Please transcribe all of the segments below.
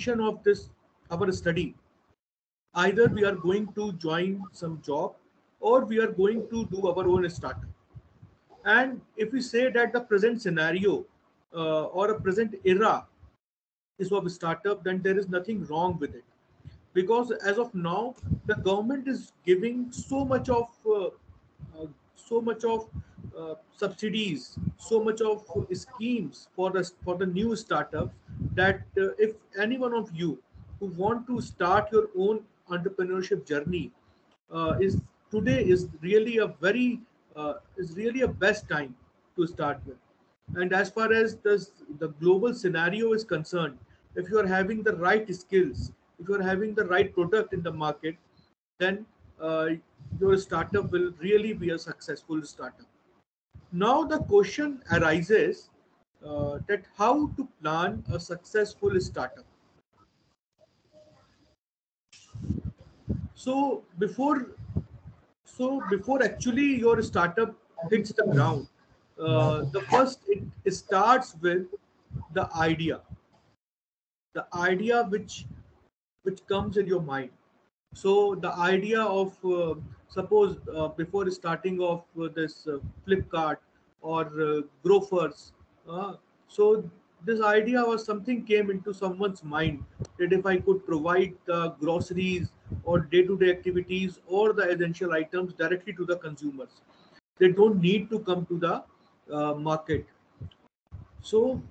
of this our study, either we are going to join some job or we are going to do our own startup. And if we say that the present scenario or a present era is of a startup, then there is nothing wrong with it, because as of now the government is giving uh, so much of subsidies, so much of schemes for the new startups, that if any one of you who want to start your own entrepreneurship journey, is today is really a best time to start with. And as far as the global scenario is concerned, if you are having the right skills, if you are having the right product in the market, then uh, your startup will really be a successful startup. Now the question arises that how to plan a successful startup. So before actually your startup hits the ground, the first it starts with the idea which comes in your mind. So the idea of suppose before starting off this Flipkart or Grofers, so this idea was something came into someone's mind, that if I could provide the groceries or day-to-day activities or the essential items directly to the consumers, they don't need to come to the market. So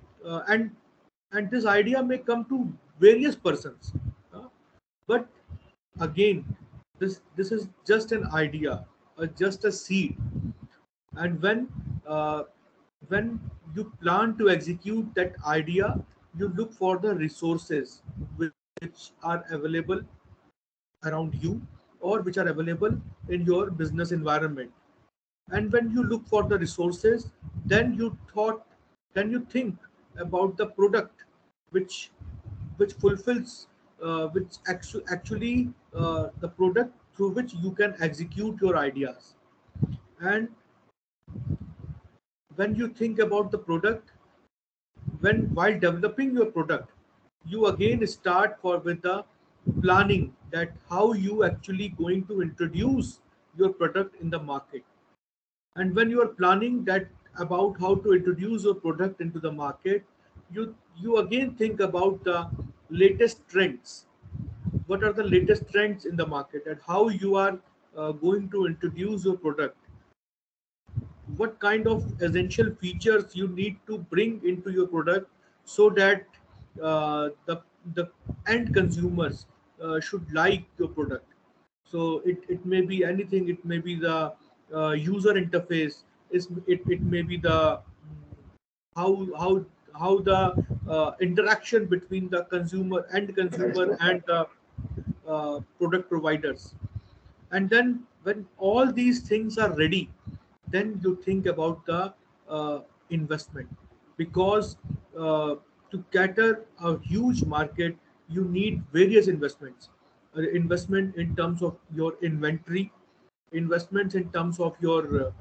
and this idea may come to various persons, uh, but again, this is just an idea, just a seed. And uh, when you plan to execute that idea, you look for the resources which are available around you or which are available in your business environment. And when you look for the resources, then you think about the product which fulfills actually the product through which you can execute your ideas. And when you think about the product, when while developing your product, you again start for with the planning, that how you actually going to introduce your product in the market. And when you are planning that about how to introduce your product into the market, you again think about the latest trends. What are the latest trends in the market, and how you are going to introduce your product, what kind of essential features you need to bring into your product, so that the end consumers should like your product. So it may be anything. It may be the user interface. It may be the how how how the interaction between the consumer and the product providers. And then when all these things are ready, then you think about the investment, because uh, to cater a huge market, you need various investments. Investment in terms of your inventory, investments in terms of your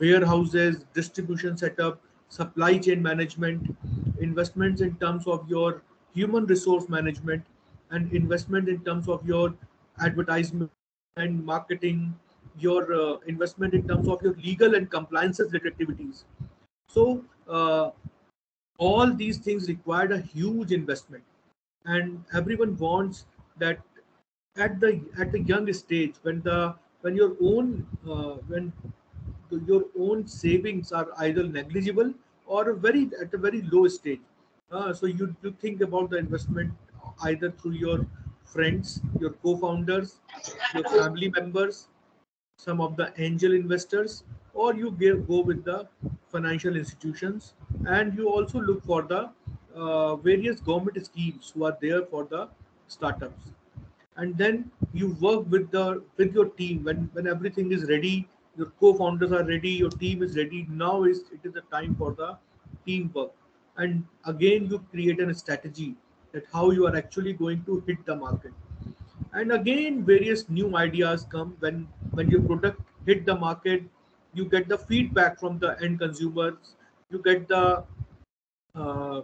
warehouses, distribution setup, supply chain management, investments in terms of your human resource management, and investment in terms of your advertisement and marketing, your investment in terms of your legal and compliances related activities. So all these things required a huge investment, and everyone wants that at the young stage, when your own your own savings are either negligible or very at a very low stage. So you think about the investment either through your friends, your co-founders, your family members, some of the angel investors, or you go with the financial institutions. And you also look for the various government schemes who are there for the startups. And then you work with your team. When everything is ready, your co-founders are ready, your team is ready, now it is the time for the teamwork. And again you create a strategy that how you are actually going to hit the market. And again various new ideas come when your product hit the market. You get the feedback from the end consumers, you get the uh,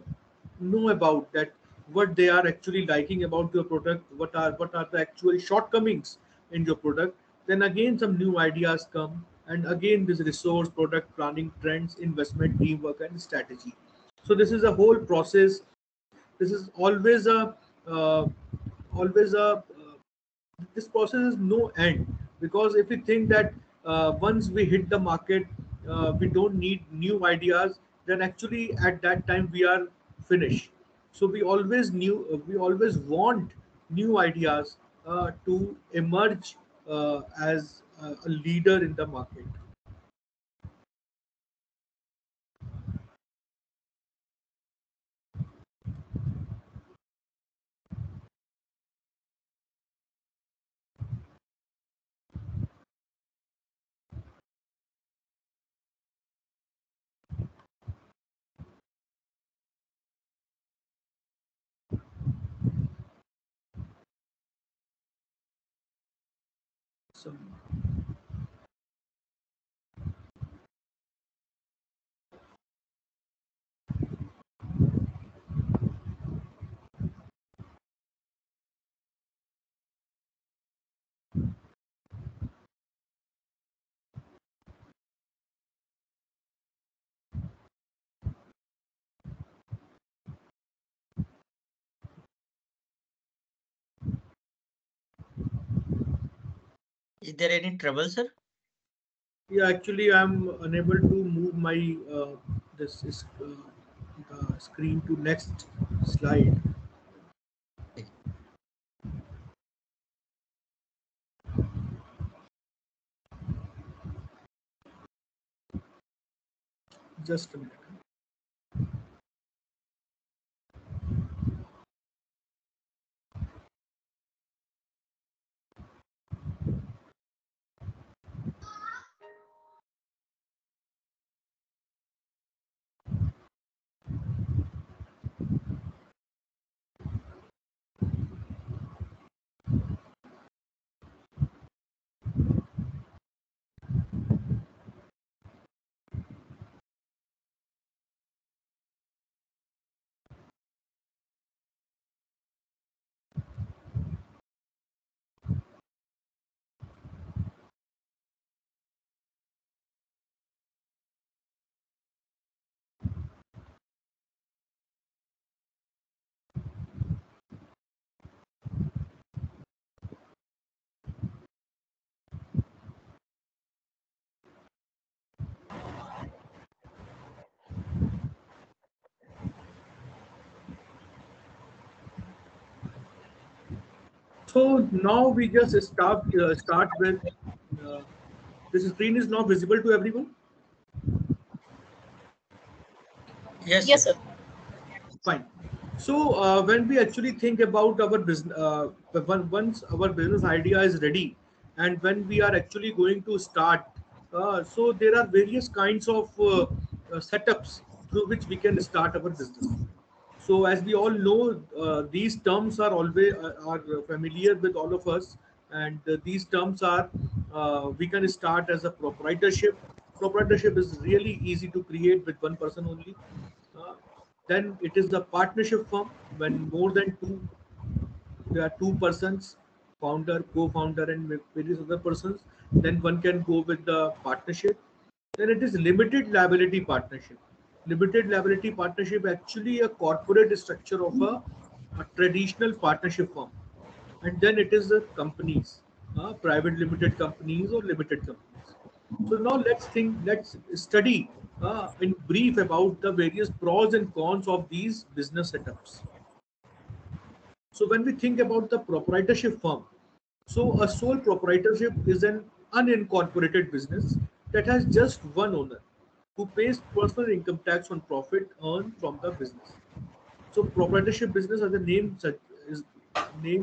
know about that what they are actually liking about your product, what are the actual shortcomings in your product. Then again some new ideas come, and again this resource, product planning, trends, investment, teamwork, and strategy. So this is a whole process. This is always a this process is no end, because if we think that once we hit the market, we don't need new ideas, then actually at that time we are finished. So we always want new ideas to emerge as a leader in the market. So, Is there any trouble, sir? yeah, actually I'm unable to move my this is the screen to next slide. Okay. Just a minute. So now we just start with uh, this screen is now visible to everyone. Yes, Yes, sir. sir. Fine. So when we actually think about our business, once our business idea is ready, and when we are actually going to start, so there are various kinds of setups through which we can start our business. So as we all know, these terms are always are familiar with all of us, and these terms are we can start as a proprietorship. Proprietorship is really easy to create with one person only. Uh, then it is the partnership firm when more than two, there are two persons, founder, co-founder, and various other persons. Then one can go with the partnership. Then it is limited liability partnership. Limited liability partnership actually a corporate structure of a traditional partnership firm. And then it is the companies, private limited companies or limited companies. So now let's study in brief about the various pros and cons of these business setups. So when we think about the proprietorship firm, so a sole proprietorship is an unincorporated business that has just one owner who pays personal income tax on profit earned from the business. So proprietorship business, as the name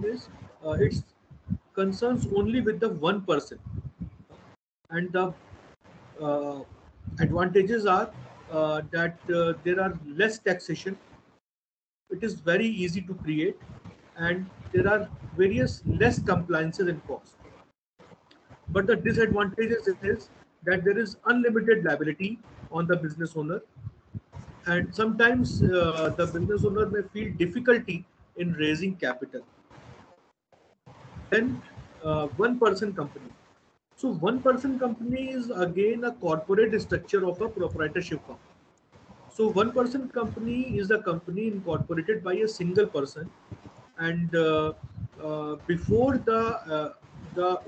is, it concerns only with the one person, and the uh, advantages are that there are less taxation, it is very easy to create, and there are various less compliances and cost. But the disadvantages is that there is unlimited liability on the business owner, and sometimes the business owner may feel difficulty in raising capital. Then one person company. So one person company is again a corporate structure of a proprietorship firm. So one person company is a company incorporated by a single person, and before the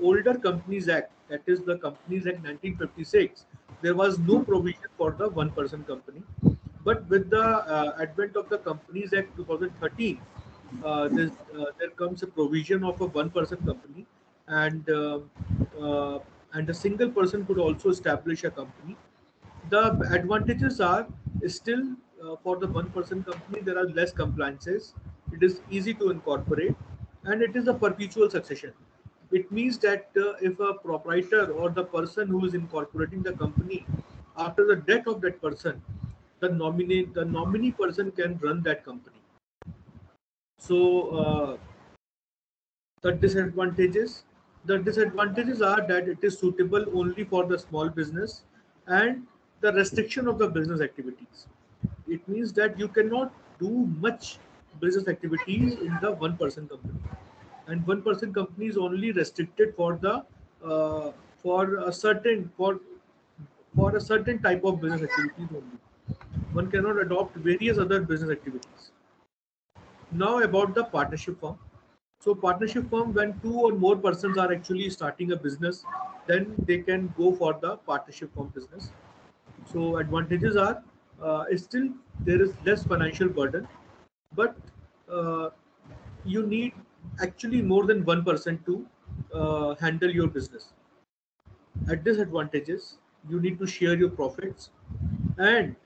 older Companies Act, that is the Companies Act 1956, there was no provision for the one person company. But with the advent of the Companies Act 2013, there comes a provision of a one person company, and uh, and a single person could also establish a company. The advantages are still for the one person company, there are less compliances, it is easy to incorporate, and it is a perpetual succession. It means that if a proprietor or the person who is incorporating the company, after the death of that person, the nominee person can run that company. So the disadvantages are that it is suitable only for the small business, and the restriction of the business activities. It means that you cannot do much business activities in the one person company, and one person company is only restricted uh, for a certain for a certain type of business activities only. One cannot adopt various other business activities. Now about the partnership firm. So partnership firm, when two or more persons are actually starting a business, then they can go for the partnership firm business. So advantages are still there is less financial burden, but uh, you need actually more than one person to handle your business. At disadvantages, you need to share your profits, and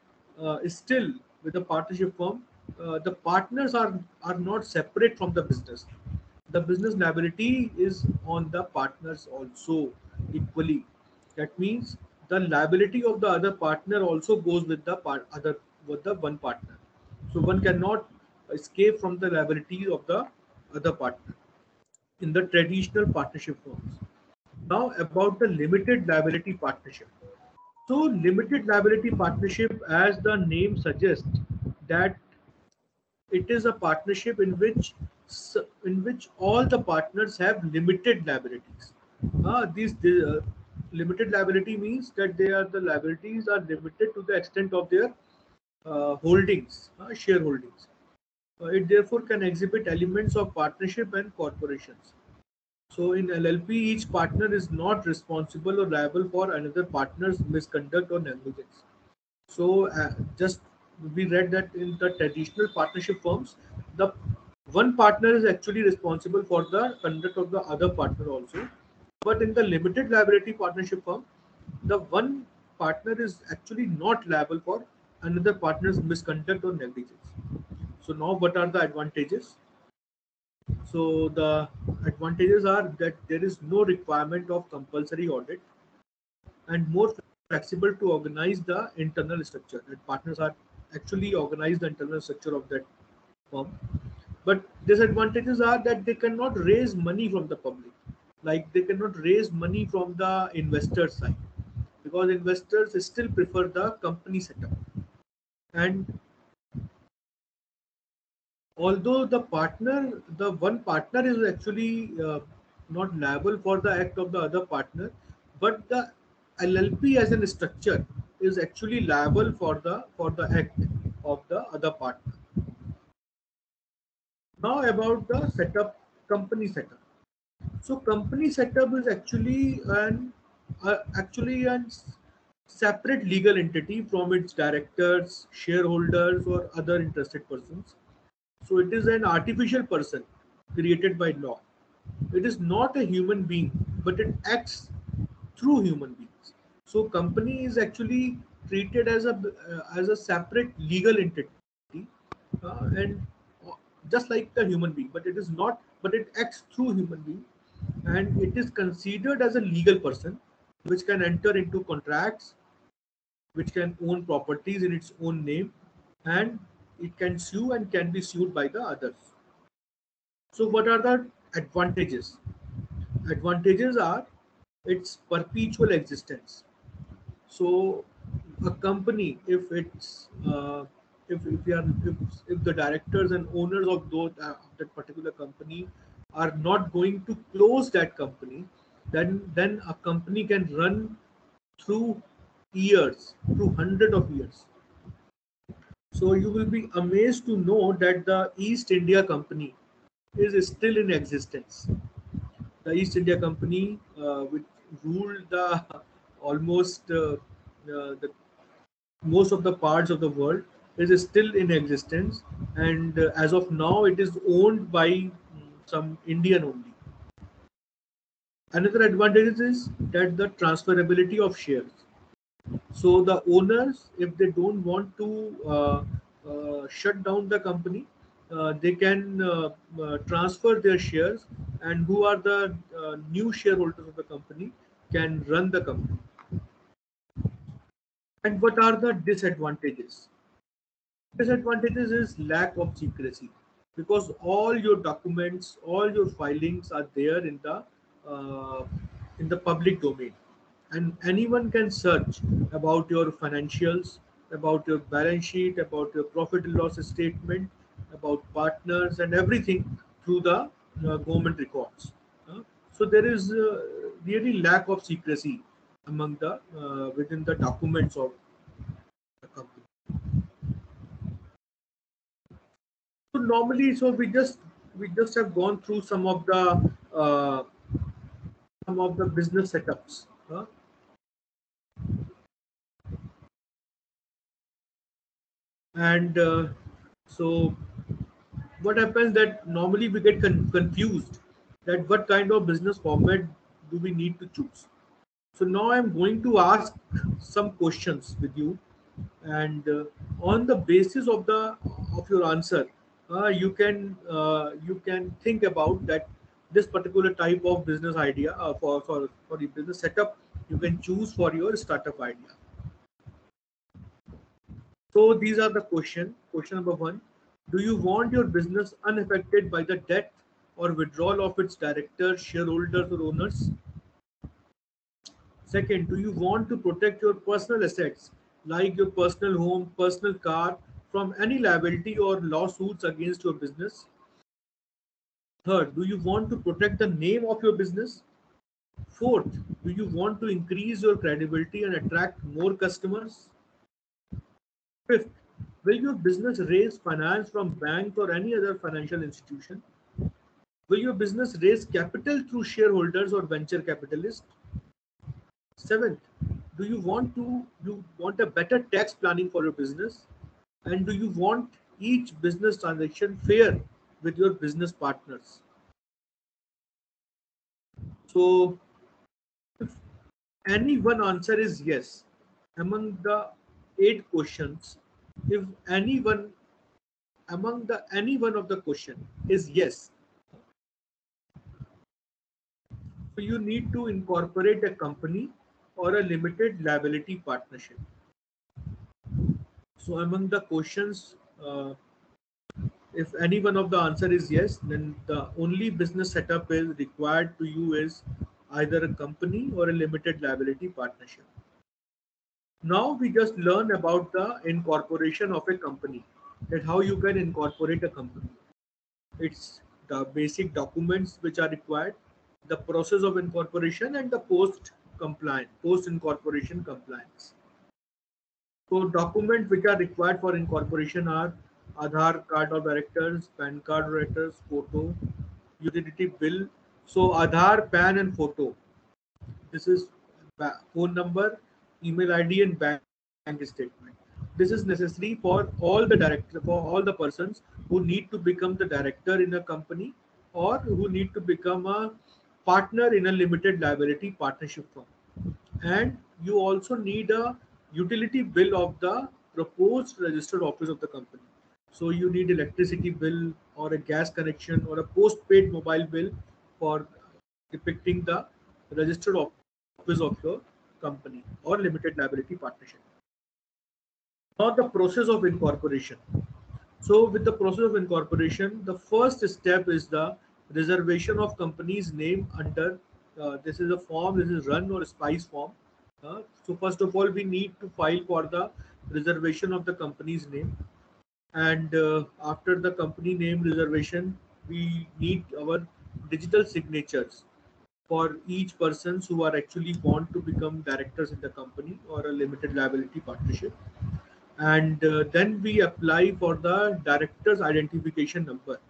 still with the partnership firm, the partners are not separate from the business. The business liability is on the partners also equally. That means the liability of the other partner also goes with the other with the one partner. So one cannot escape from the liability of the other partner in the traditional partnership firms. Now about the limited liability partnership. So limited liability partnership, as the name suggests, that it is a partnership in which all the partners have limited liabilities. Limited liability means that they are the liabilities are limited to the extent of their holdings, shareholdings. It therefore can exhibit elements of partnership and corporations. So in LLP, each partner is not responsible or liable for another partner's misconduct or negligence. So just we read that in the traditional partnership firms, the one partner is actually responsible for the conduct of the other partner also. But in the limited liability partnership firm, the one partner is actually not liable for another partner's misconduct or negligence. So now, what are the advantages? So the advantages are that there is no requirement of compulsory audit, and more flexible to organize the internal structure. That partners are actually organize the internal structure of that firm. But disadvantages are that they cannot raise money from the public. Like they cannot raise money from the investor side, because investors still prefer the company setup. And although the one partner is actually not liable for the act of the other partner, but the LLP as a structure is actually liable for the act of the other partner. Now about the setup, company setup. So company setup is actually an separate legal entity from its directors, shareholders, or other interested persons. So it is an artificial person created by law. It is not a human being, but it acts through human beings. So company is actually treated as a separate legal entity, and just like the human being, but it is not. But it acts through human being, and it is considered as a legal person, which can enter into contracts, which can own properties in its own name, and it can sue and can be sued by the others. So, what are the advantages? Advantages are its perpetual existence. So, a company, if we are if the directors and owners of those that particular company are not going to close that company, then a company can run through years, through hundred of years. So you will be amazed to know that the East India Company is still in existence. The East India Company, which ruled the almost the most of the parts of the world, is still in existence, and as of now, it is owned by some Indian only. Another advantage is that the transferability of shares. So the owners, if they don't want to shut down the company, they can transfer their shares, and who are the new shareholders of the company can run the company. And what are the disadvantages? Disadvantages is lack of secrecy, because all your documents, all your filings are there uh, in the public domain, and anyone can search about your financials, about your balance sheet, about your profit and loss statement, about partners and everything through the government records. So there is really lack of secrecy among the within the documents of the company. So normally, so we just have gone through uh, some of the business setups, and so what happens that normally we get confused that what kind of business format do we need to choose. So now I'm going to ask some questions with you, and on the basis of your answer, you can think about that this particular type of business idea for the business setup you can choose for your startup idea. So these are the question. Question number one: do you want your business unaffected by the death or withdrawal of its directors, shareholders, or owners? Second, do you want to protect your personal assets like your personal home, personal car from any liability or lawsuits against your business? Third, do you want to protect the name of your business? Fourth, do you want to increase your credibility and attract more customers? Fifth, will your business raise finance from banks or any other financial institution? Will your business raise capital through shareholders or venture capitalists? Seventh, do you want a better tax planning for your business? And do you want each business transaction fair with your business partners? So if any one answer is yes among the eight questions, if any one of the question is yes, so you need to incorporate a company or a limited liability partnership. So among the questions, if any one of the answer is yes, then the only business setup is required to you is either a company or a limited liability partnership. Now we just learn about the incorporation of a company, that how you can incorporate a company. It's the basic documents which are required, the process of incorporation, and the post incorporation compliance. So documents which are required for incorporation are Aadhaar card of directors, PAN card of directors, photo, utility bill. So Aadhaar, PAN, and photo. This is phone number, email ID, and bank statement. This is necessary for all the directors, for all the persons who need to become the director in a company or who need to become a partner in a limited liability partnership firm. And you also need a utility bill of the proposed registered office of the company. So you need electricity bill or a gas connection or a postpaid mobile bill for depicting the registered office of your company or limited liability partnership. Now the process of incorporation. So with the process of incorporation, the first step is the reservation of company's name under, this is a form, this is run or spice form. So first of all, we need to file for the reservation of the company's name. And after the company name reservation, we need our digital signatures for each persons who are actually want to become directors in the company or a limited liability partnership. And then we apply for the director's identification number.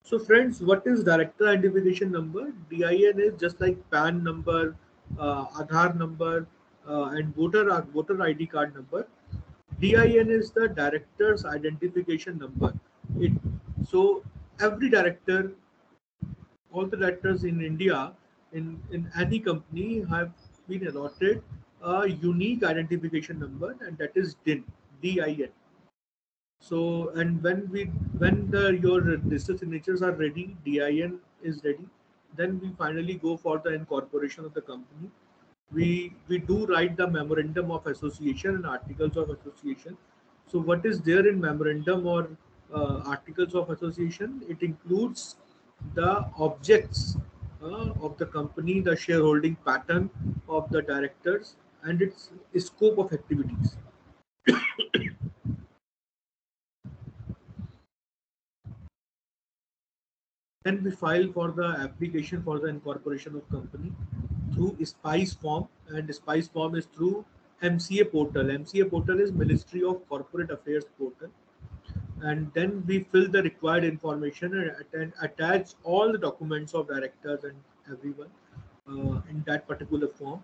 So friends, what is director identification number? DIN is just like PAN number, Aadhaar number, and voter ID card number. DIN is the director's identification number. It so every director, all the directors in India, in any company have been allotted a unique identification number, and that is DIN. So, and when the your digital signatures are ready, DIN is ready, then we finally go for the incorporation of the company. We do write the memorandum of association and articles of association. So, what is there in memorandum or articles of association? It includes the objects of the company, the shareholding pattern of the directors, and its scope of activities. Then we file for the application for the incorporation of company through SPICE form, and SPICE form is through MCA portal. MCA portal is Ministry of Corporate Affairs portal, and then we fill the required information and attach all the documents of directors and everyone in that particular form,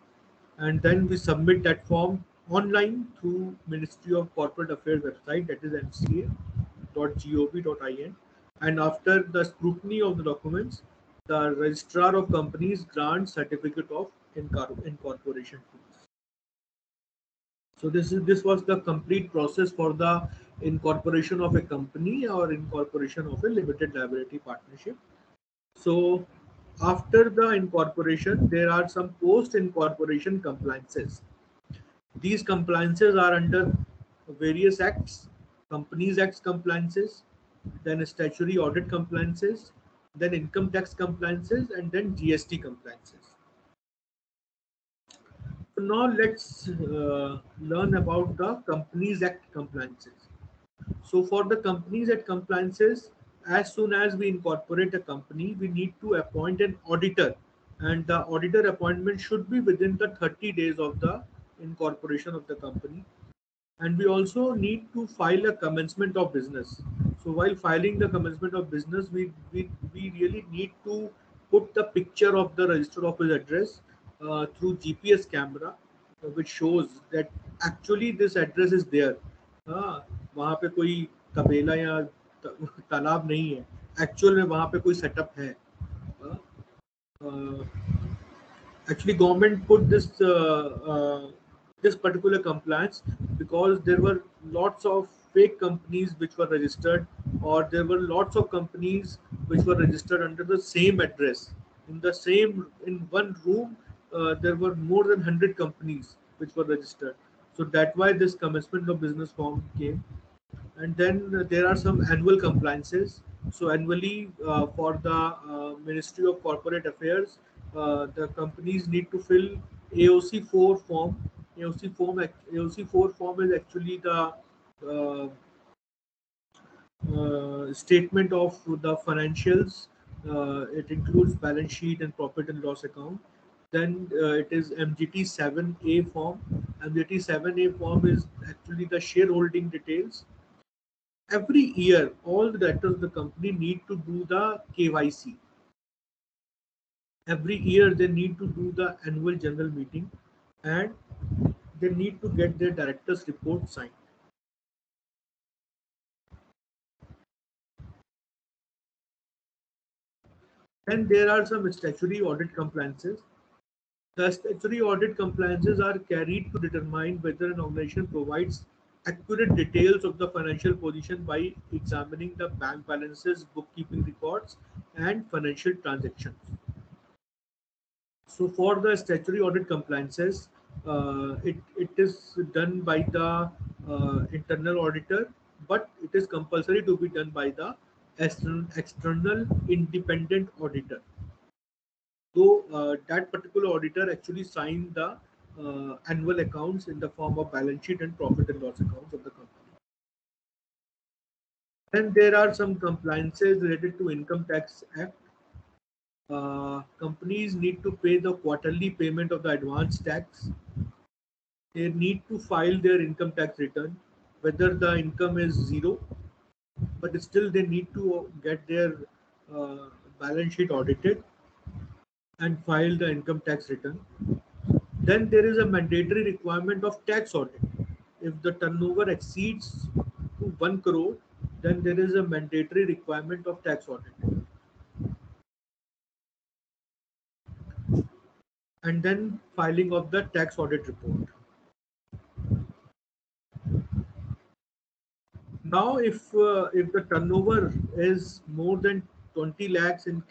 and then we submit that form online through Ministry of Corporate Affairs website, that is mca.gov.in. And after the scrutiny of the documents, the registrar of companies grants certificate of incorporation to us. So this was the complete process for the incorporation of a company or incorporation of a limited liability partnership. So after the incorporation, there are some post-incorporation compliances. These compliances are under various acts, Companies Act compliances, then statutory audit compliances, then income tax compliances, and then GST compliances. So now let's learn about the Companies Act compliances. So for the Companies Act compliances, as soon as we incorporate a company, we need to appoint an auditor, and the auditor appointment should be within the 30 days of the incorporation of the company. And we also need to file a commencement of business. So while filing the commencement of business, we really need to put the picture of the register office address through GPS camera, which shows that actually this address is there. हाँ, वहाँ पे कोई तबेला या तालाब नहीं है, actual में वहाँ पे कोई सेटअप है. हाँ, actually government put this particular compliance because there were lots of fake companies which were registered, or there were lots of companies which were registered under the same address in the same in one room. There were more than 100 companies which were registered, so that's why this commencement of business form came. And then there are some annual compliances. So annually, for the Ministry of Corporate Affairs, the companies need to fill AOC 4 form. AOC 4 form is actually the uh, statement of the financials. It includes balance sheet and profit and loss account. Then it is MGT 7A form. MGT 7A form is actually the shareholding details. Every year all the directors of the company need to do the KYC. Every year they need to do the annual general meeting, and they need to get their directors report signed. Then there are some statutory audit compliances. The statutory audit compliances are carried to determine whether an organization provides accurate details of the financial position by examining the bank balances, bookkeeping records, and financial transactions. So for the statutory audit compliances, it is done by the internal auditor, but it is compulsory to be done by the external independent auditor. So that particular auditor actually signed the annual accounts in the form of balance sheet and profit and loss accounts of the company. Then there are some compliances related to Income Tax Act. Companies need to pay the quarterly payment of the advance tax. They need to file their income tax return, whether the income is zero, but still they need to get their uh, balance sheet audited and file the income tax return. Then there is a mandatory requirement of tax audit. If the turnover exceeds to 1 crore, then there is a mandatory requirement of tax audit. And then filing of the tax audit report. Now, if the turnover is more than 20 lakhs in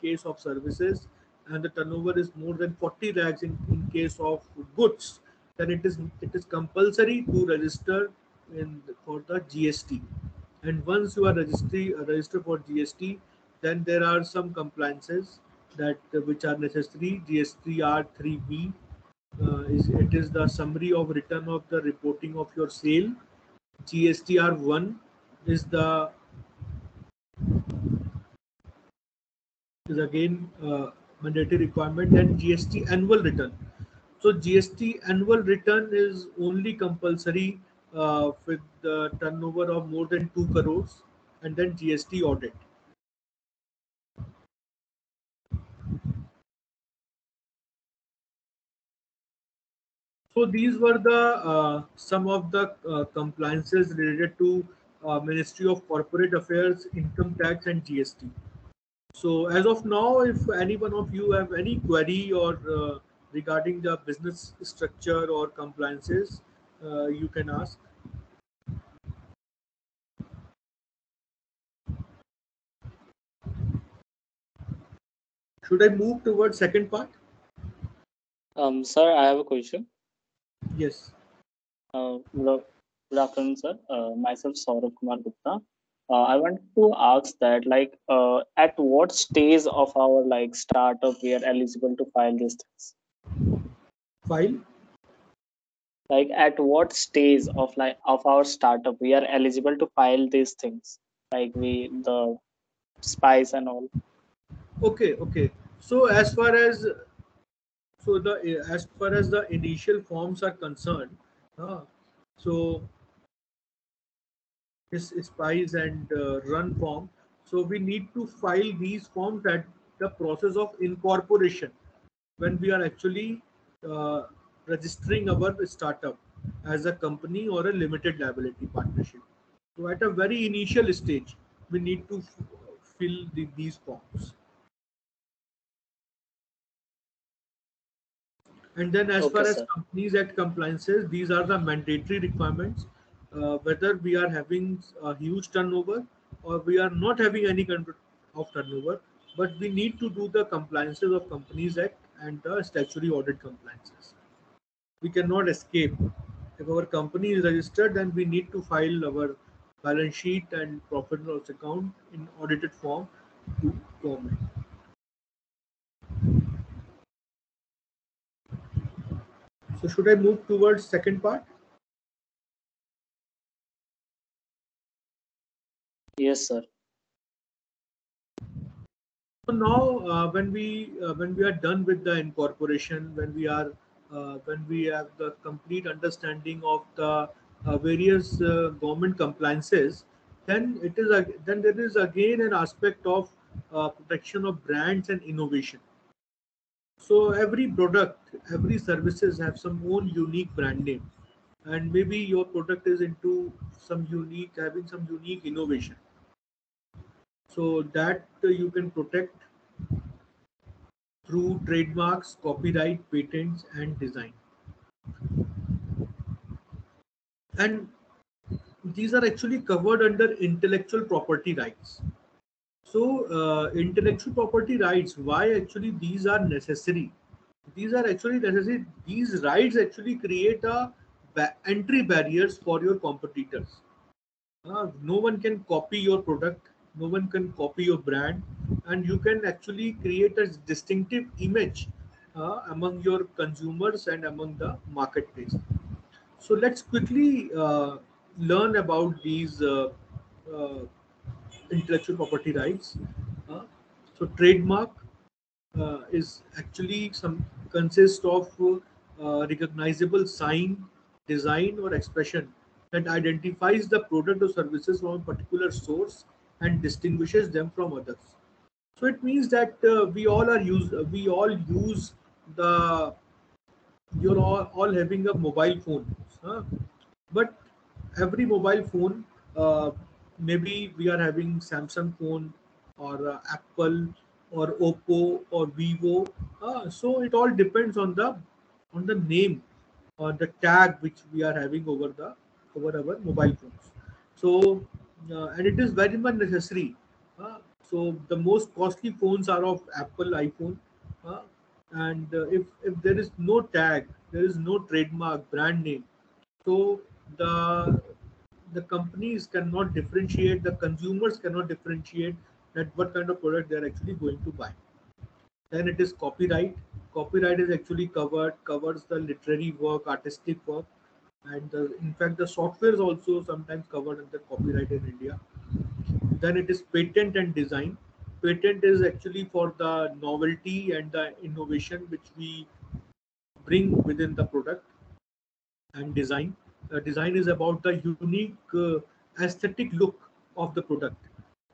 case of services, and the turnover is more than 40 lakhs in case of goods, then it is compulsory to register for the GST. And once you are registered for GST, then there are some compliances that which are necessary. GSTR 3B is the summary of return of the reporting of your sale. GSTR1 is the is again mandatory requirement, and GST annual return. So GST annual return is only compulsory with the turnover of more than 2 crores, and then GST audit. So these were the some of the compliances related to Ministry of Corporate Affairs, Income Tax, and GST. So as of now, if any one of you have any query or regarding the business structure or compliances, you can ask. Should I move towards second part? Sir, I have a question. Yes. Good afternoon, sir. Myself, Saurabh Kumar Gupta. I want to ask that, at what stage of our startup we are eligible to file these things? File. Like, at what stage of our startup we are eligible to file these things, like the spice and all. Okay. Okay. So as far as the initial forms are concerned, uh, so is spice and run form. So we need to file these forms at the process of incorporation when we are actually uh, registering our startup as a company or a limited liability partnership. So at a very initial stage, we need to fill these forms. And then as Okay, far as sir. Companies Act compliances, these are the mandatory requirements. Whether we are having a huge turnover or we are not having any kind of turnover, but we need to do the compliances of Companies Act and the statutory audit compliances. We cannot escape. If our company is registered, then we need to file our balance sheet and profit and loss account in audited form to government. So should I move towards second part? Yes, sir. So now, when we are done with the incorporation, when we have the complete understanding of the various government compliances, then there is again an aspect of protection of brands and innovation. So every product, every services have some own unique brand name, and maybe your product is into some unique having some unique innovation, so that you can protect through trademarks, copyright, patents, and design. And these are actually covered under intellectual property rights. So, intellectual property rights, why actually these are necessary? These are actually necessary. These rights actually create a entry barriers for your competitors. No one can copy your product, no one can copy your brand, and you can actually create a distinctive image among your consumers and among the marketplace. So let's quickly learn about these uh, intellectual property rights. Uh, so trademark is actually some consists of recognizable sign, design, or expression that identifies the product or services from a particular source and distinguishes them from others. So it means that we all use the you're all having a mobile phone, huh? But every mobile phone, maybe we are having Samsung phone or Apple or Oppo or Vivo. So it all depends on the name or the tag which we are having over our mobile phones. So and it is very much necessary. So the most costly phones are of Apple iPhone. Uh, and if there is no tag, there is no trademark brand name, so the companies cannot differentiate, the consumers cannot differentiate that what kind of product they are actually going to buy. Then it is copyright. Copyright is actually covers the literary work, artistic work, and in fact the software is also sometimes covered under copyright in India. Then it is patent and design. Patent is actually for the novelty and the innovation which we bring within the product. And design. Design is about the unique aesthetic look of the product,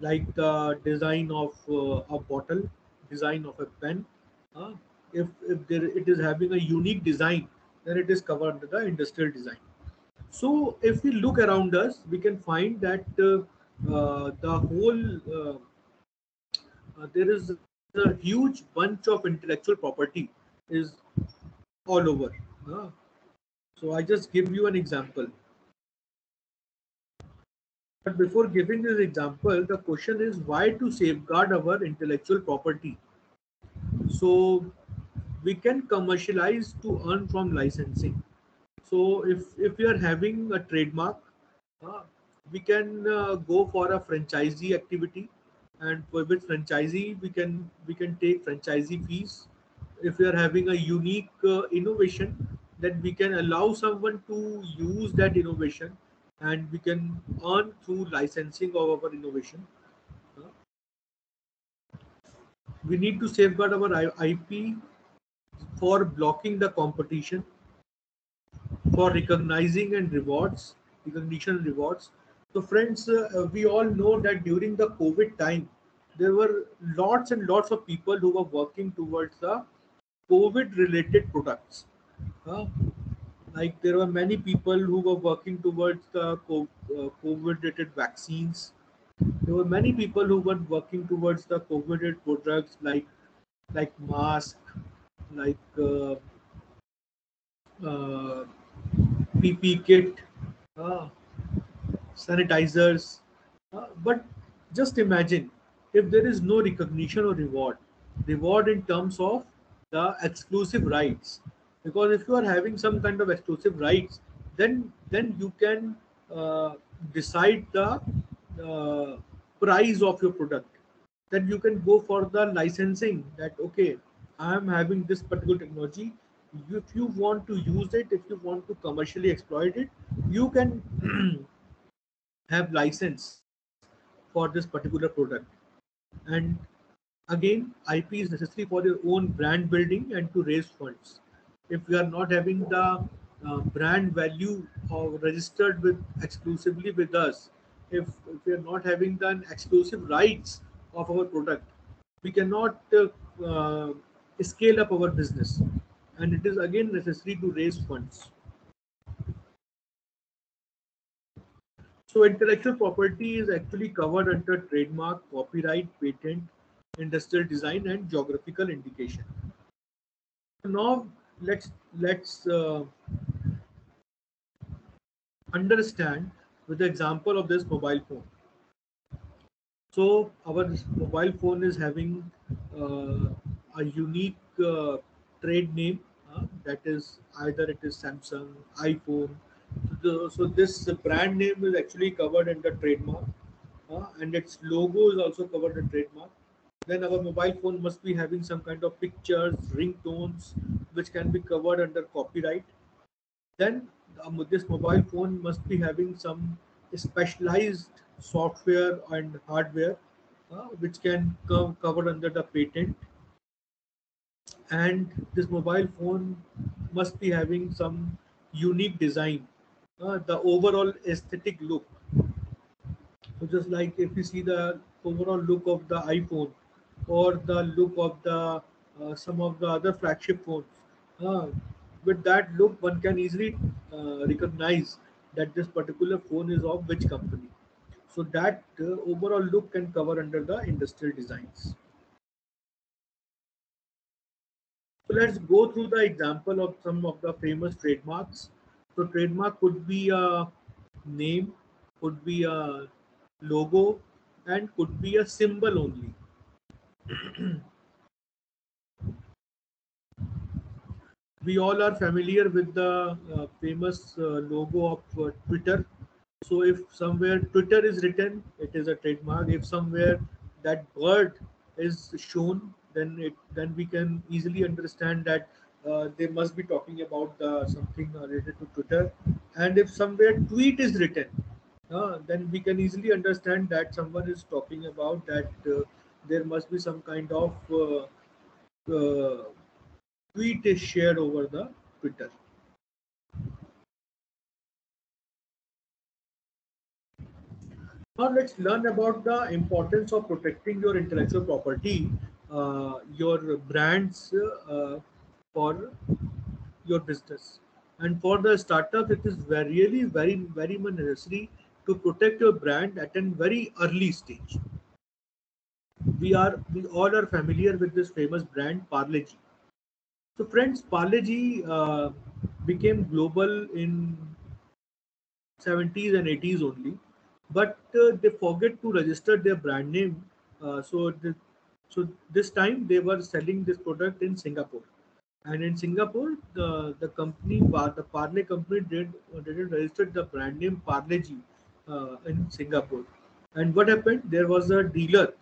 like the design of a bottle, design of a pen. Uh, if it is having a unique design, then it is covered under the industrial design. So if we look around us, we can find that the whole there is a huge bunch of intellectual property is all over. Uh, so I just give you an example. But before giving this example, the question is why to safeguard our intellectual property. So we can commercialize to earn from licensing. So if we are having a trademark, uh, we can go for a franchisee activity, and with franchisee we can take franchisee fees. If we are having a unique innovation, then we can allow someone to use that innovation, and we can earn through licensing of our innovation. Uh, we need to safeguard our IP for blocking the competition, for recognizing and rewards, recognition and rewards. So, friends, we all know that during the COVID time, there were lots and lots of people who were working towards the COVID-related products. Uh, like there were many people who were working towards the COVID-related vaccines. There were many people who were working towards the COVID-related products like mask, like uh, PP kit, uh, sanitizers. But just imagine if there is no recognition or reward in terms of the exclusive rights. Because if you are having some kind of exclusive rights, then you can uh, decide the uh, price of your product. Then you can go for the licensing. That okay, I am having this particular technology. If you want to use it, if you want to commercially exploit it, you can have license for this particular product. And again, IP is necessary for your own brand building and to raise funds. If we are not having the brand value or registered with exclusively with us, if we are not having the exclusive rights of our product, we cannot uh, scale up our business. And it is again necessary to raise funds. So intellectual property is actually covered under trademark, copyright, patent, industrial design, and geographical indication. So now let's understand with the example of this mobile phone. So our mobile phone is having a unique trade name, that is either it is Samsung, iPhone. So this brand name is actually covered under trademark, and its logo is also covered in trademark. Then our mobile phone must be having some kind of pictures, ringtones, which can be covered under copyright. Then this mobile phone must be having some specialized software and hardware which can come covered under the patent. And this mobile phone must be having some unique design, the overall aesthetic look. So just like if you see the overall look of the iPhone or the look of the some of the other flagship phones, uh, with that look, one can easily recognize that this particular phone is of which company. So that overall look can cover under the industrial designs. So let's go through the example of some of the famous trademarks. So trademark could be a name, could be a logo, and could be a symbol only. We all are familiar with the famous logo of Twitter. So if somewhere Twitter is written, it is a trademark. If somewhere that bird is shown, then we can easily understand that they must be talking about the something related to Twitter. And if somewhere tweet is written, then we can easily understand that someone is talking about that there must be some kind of tweet is shared over the Twitter. Now let's learn about the importance of protecting your intellectual property, your brands for your business. And for the startup, it is really very much necessary to protect your brand at a very early stage. We all are familiar with this famous brand Parle-G. So friends, Parle-G became global in 70s and 80s only, but they forget to register their brand name. So this time they were selling this product in Singapore, and in Singapore the company the Parle company didn't register the brand name Parle-G in Singapore. And what happened? There was a dealer.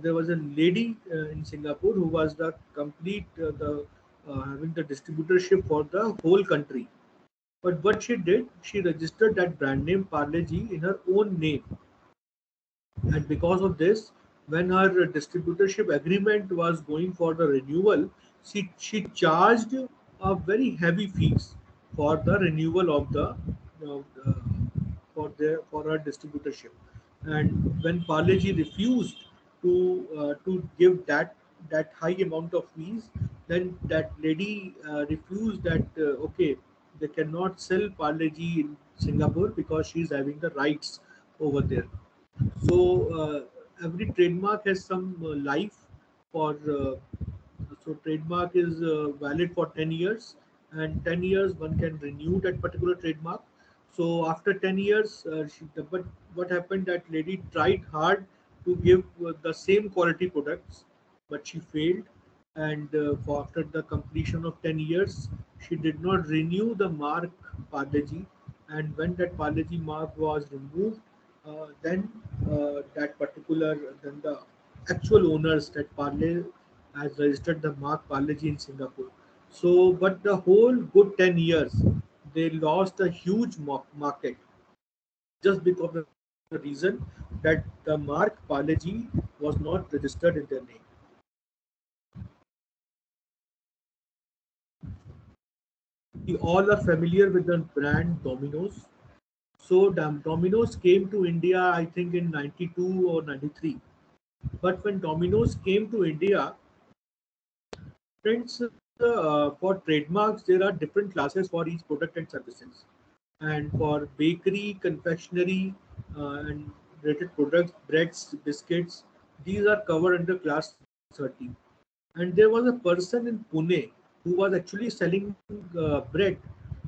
There was a lady in Singapore who was the complete the having the distributorship for the whole country. But what she did, she registered that brand name Parle-G in her own name. And because of this, when her distributorship agreement was going for the renewal, she charged a very heavy fees for the renewal of the uh, for her distributorship. And when Parle-G refused to give that high amount of fees, then that lady refused that okay, they cannot sell Parle-G in Singapore because she is having the rights over there. So every trademark has some life for so trademark is valid for 10 years, and 10 years one can renew that particular trademark. So after 10 years, but what happened, that lady tried hard to give the same quality products, but she failed. And for after the completion of 10 years, she did not renew the mark Parle-G. And when that Parle-G mark was removed, then then the actual owners that Parle has registered the mark Parle-G in Singapore. So, but the whole good 10 years, they lost a huge market just because of the reason that the mark Parle-G was not registered in their name. We all are familiar with the brand Domino's. So Domino's came to India, I think in 92 or 93. But when Domino's came to India, friends, for trademarks, there are different classes for each product and services. And for bakery, confectionery, and related products, breads, biscuits, these are covered under class 30. And there was a person in Pune who was actually selling bread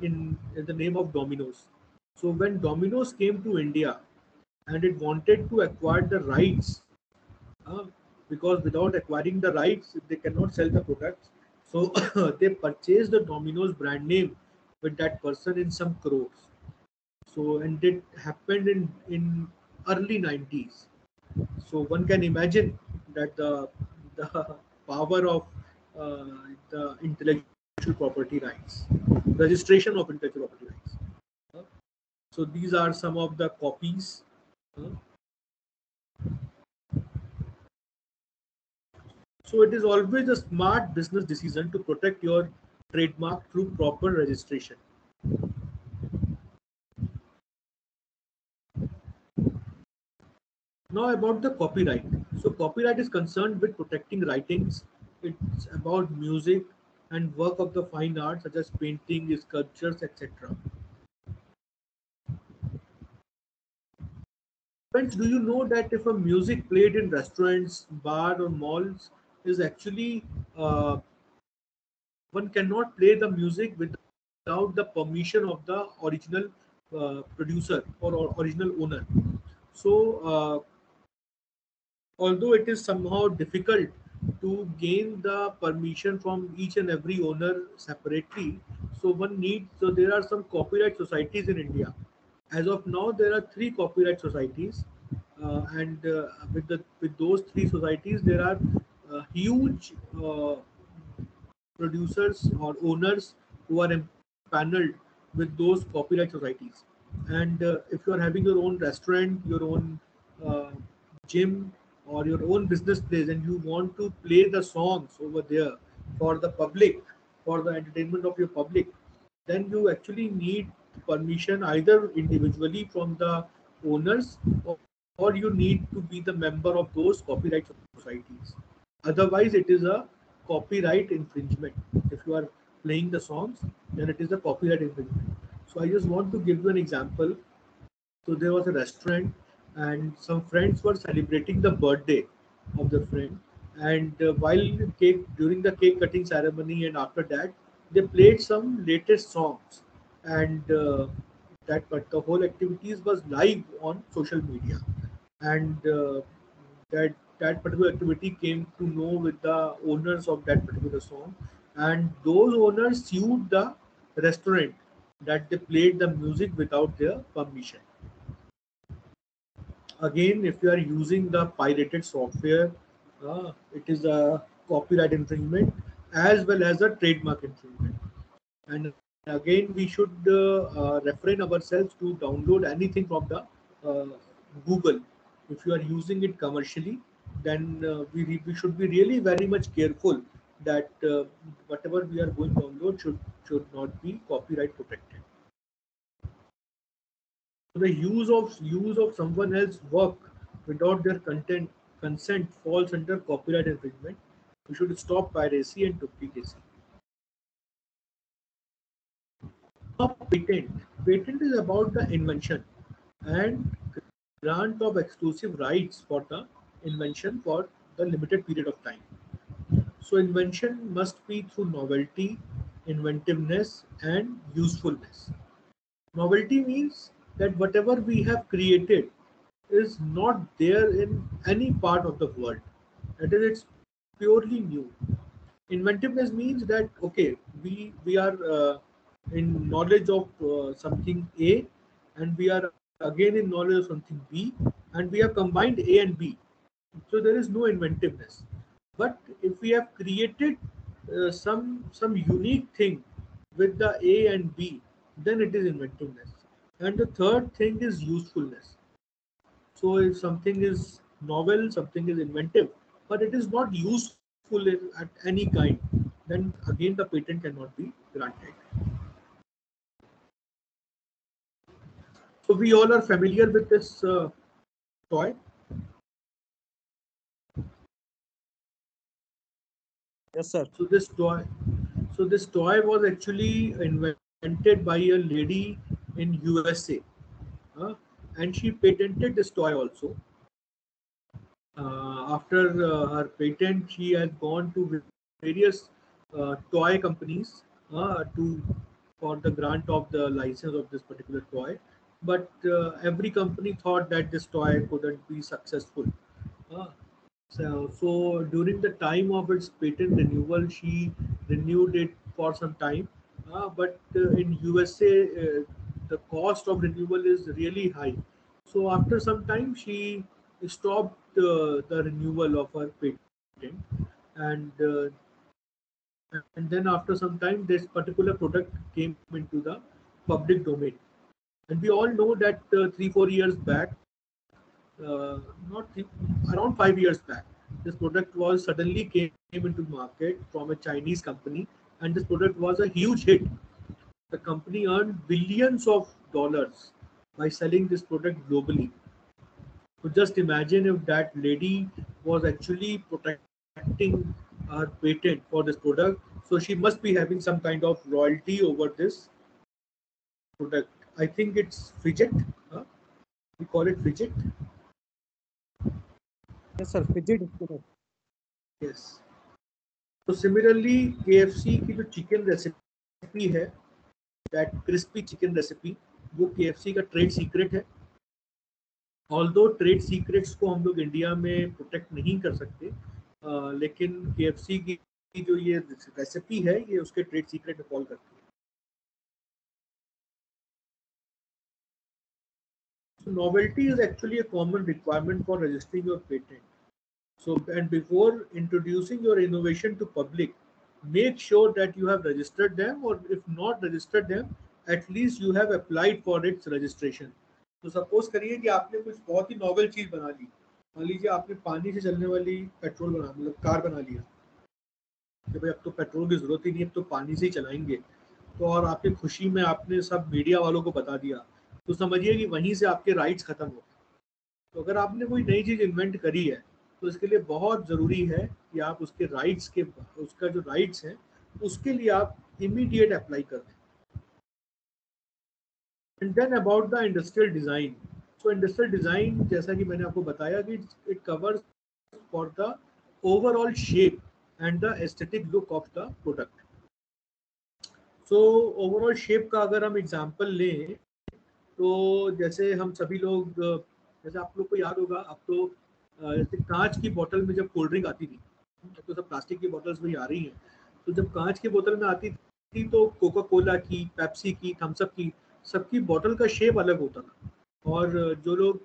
in the name of Domino's. So when Domino's came to India and it wanted to acquire the rights, uh, because without acquiring the rights, they cannot sell the products. So they purchased the Domino's brand name with that person in some crores. So and it happened in early 90s. So one can imagine that the power of uh, the intellectual property rights, registration of intellectual property rights. So these are some of the copies. Uh, So it is always a smart business decision to protect your trademark through proper registration. Now about the copyright. So copyright is concerned with protecting writings. It's about music and work of the fine arts such as painting, sculptures, etc. Friends, do you know that if a music played in restaurants, bar or malls is actually one cannot play the music without the permission of the original producer or original owner. So although it is somehow difficult to gain the permission from each and every owner separately, so one needs, so there are some copyright societies in India. As of now there are three copyright societies, and with those three societies there are huge producers or owners who are empaneled with those copyright societies. And if you are having your own restaurant, your own uh, gym, or your own business place, and you want to play the songs over there for the public, for the entertainment of your public, then you actually need permission either individually from the owners, or you need to be the member of those copyright societies. Otherwise, it is a copyright infringement. If you are playing the songs, then it is a copyright infringement. So I just want to give you an example. So there was a restaurant, and some friends were celebrating the birthday of the friend. And while during the cake cutting ceremony, and after that, they played some latest songs, and but the whole activities was live on social media, and that particular activity came to know with the owners of that particular song, and those owners sued the restaurant that they played the music without their permission. Again, if you are using the pirated software, it is a copyright infringement as well as a trademark infringement. And again, we should refrain ourselves to download anything from the uh, Google. If you are using it commercially, then we should be really very much careful that whatever we are going to download should not be copyright protected. So the use of someone else's work without their content consent falls under copyright infringement. We should stop piracy and duplicacy. A patent. Patent is about the invention and grant of exclusive rights for the invention for the limited period of time. So invention must be through novelty, inventiveness, and usefulness. Novelty means that whatever we have created is not there in any part of the world. That is, it's purely new. Inventiveness means that okay, we are in knowledge of something A, and we are again in knowledge of something B, and we have combined A and B. So there is no inventiveness. But if we have created some unique thing with the A and B, then it is inventiveness. And the third thing is usefulness. So if something is novel, something is inventive, but it is not useful at any kind, then again the patent cannot be granted. So we all are familiar with this toy. Yes, sir. So this toy was actually invented by a lady in USA, uh, and she patented this toy also. After her patent, she has gone to various toy companies to for the grant of the license of this particular toy. But every company thought that this toy couldn't be successful. Uh, so during the time of its patent renewal, she renewed it for some time. But in USA, the cost of renewal is really high. So after some time, she stopped the renewal of her patent, and and then after some time, this particular product came into the public domain. And we all know that 3-4 years back, not three, around 5 years back, this product was suddenly came into market from a Chinese company, and this product was a huge hit. The company earned billions of dollars by selling this product globally. So just imagine if that lady was actually protecting her patent for this product. So she must be having some kind of royalty over this product. I think it's fidget. Huh? We call it fidget. Yes, sir. Fidget spinner. Yes. So similarly, KFC की जो chicken recipe है, that crispy chicken recipe, वो KFC का trade secret है. Although trade secrets को हम लोग India में प्रोटेक्ट नहीं कर सकते, लेकिन KFC की जो ये रेसिपी है, ये उसके ट्रेड सीक्रेट में फॉल करती है. So novelty is actually a common requirement for registering your patent. So, and before introducing your innovation to public, make sure that you have registered them, or if not registered them, at least you have applied for its registration. तो suppose करिए कि आपने कुछ बहुत ही novel चीज बना ली. मान लीजिए आपने पानी से चलने वाली पेट्रोल बना, मतलब कार बना लिया कि भाई अब तो पेट्रोल की जरूरत ही नहीं, अब तो पानी से ही चलाएंगे. तो और आपकी खुशी में आपने सब मीडिया वालों को बता दिया, तो समझिए कि वहीं से आपके राइट्स खत्म हो. तो अगर आपने कोई नई चीज इन्वेंट करी है, तो इसके लिए बहुत ज़रूरी है कि आप उसके राइट्स के, उसका जो राइट्स है उसके लिए आप इमीडिएट अप्लाई कर दें. And then about the industrial design. So industrial design, जैसा कि मैंने आपको बताया कि it covers for the overall shape and the aesthetic look of the product. So overall shape का अगर हम एग्जांपल लें, तो जैसे हम सभी लोग, जैसे आप लोग को याद होगा, अब तो जैसे कांच की बोतल में जब कोल्ड ड्रिंक आती थी, तो सब प्लास्टिक की बोतल्स भी आ रही हैं. तो जब कांच की बोतल में आती थी, तो कोका कोला की, पेप्सी की, थम्स अप की, सबकी बोतल का शेप अलग होता था. और जो लोग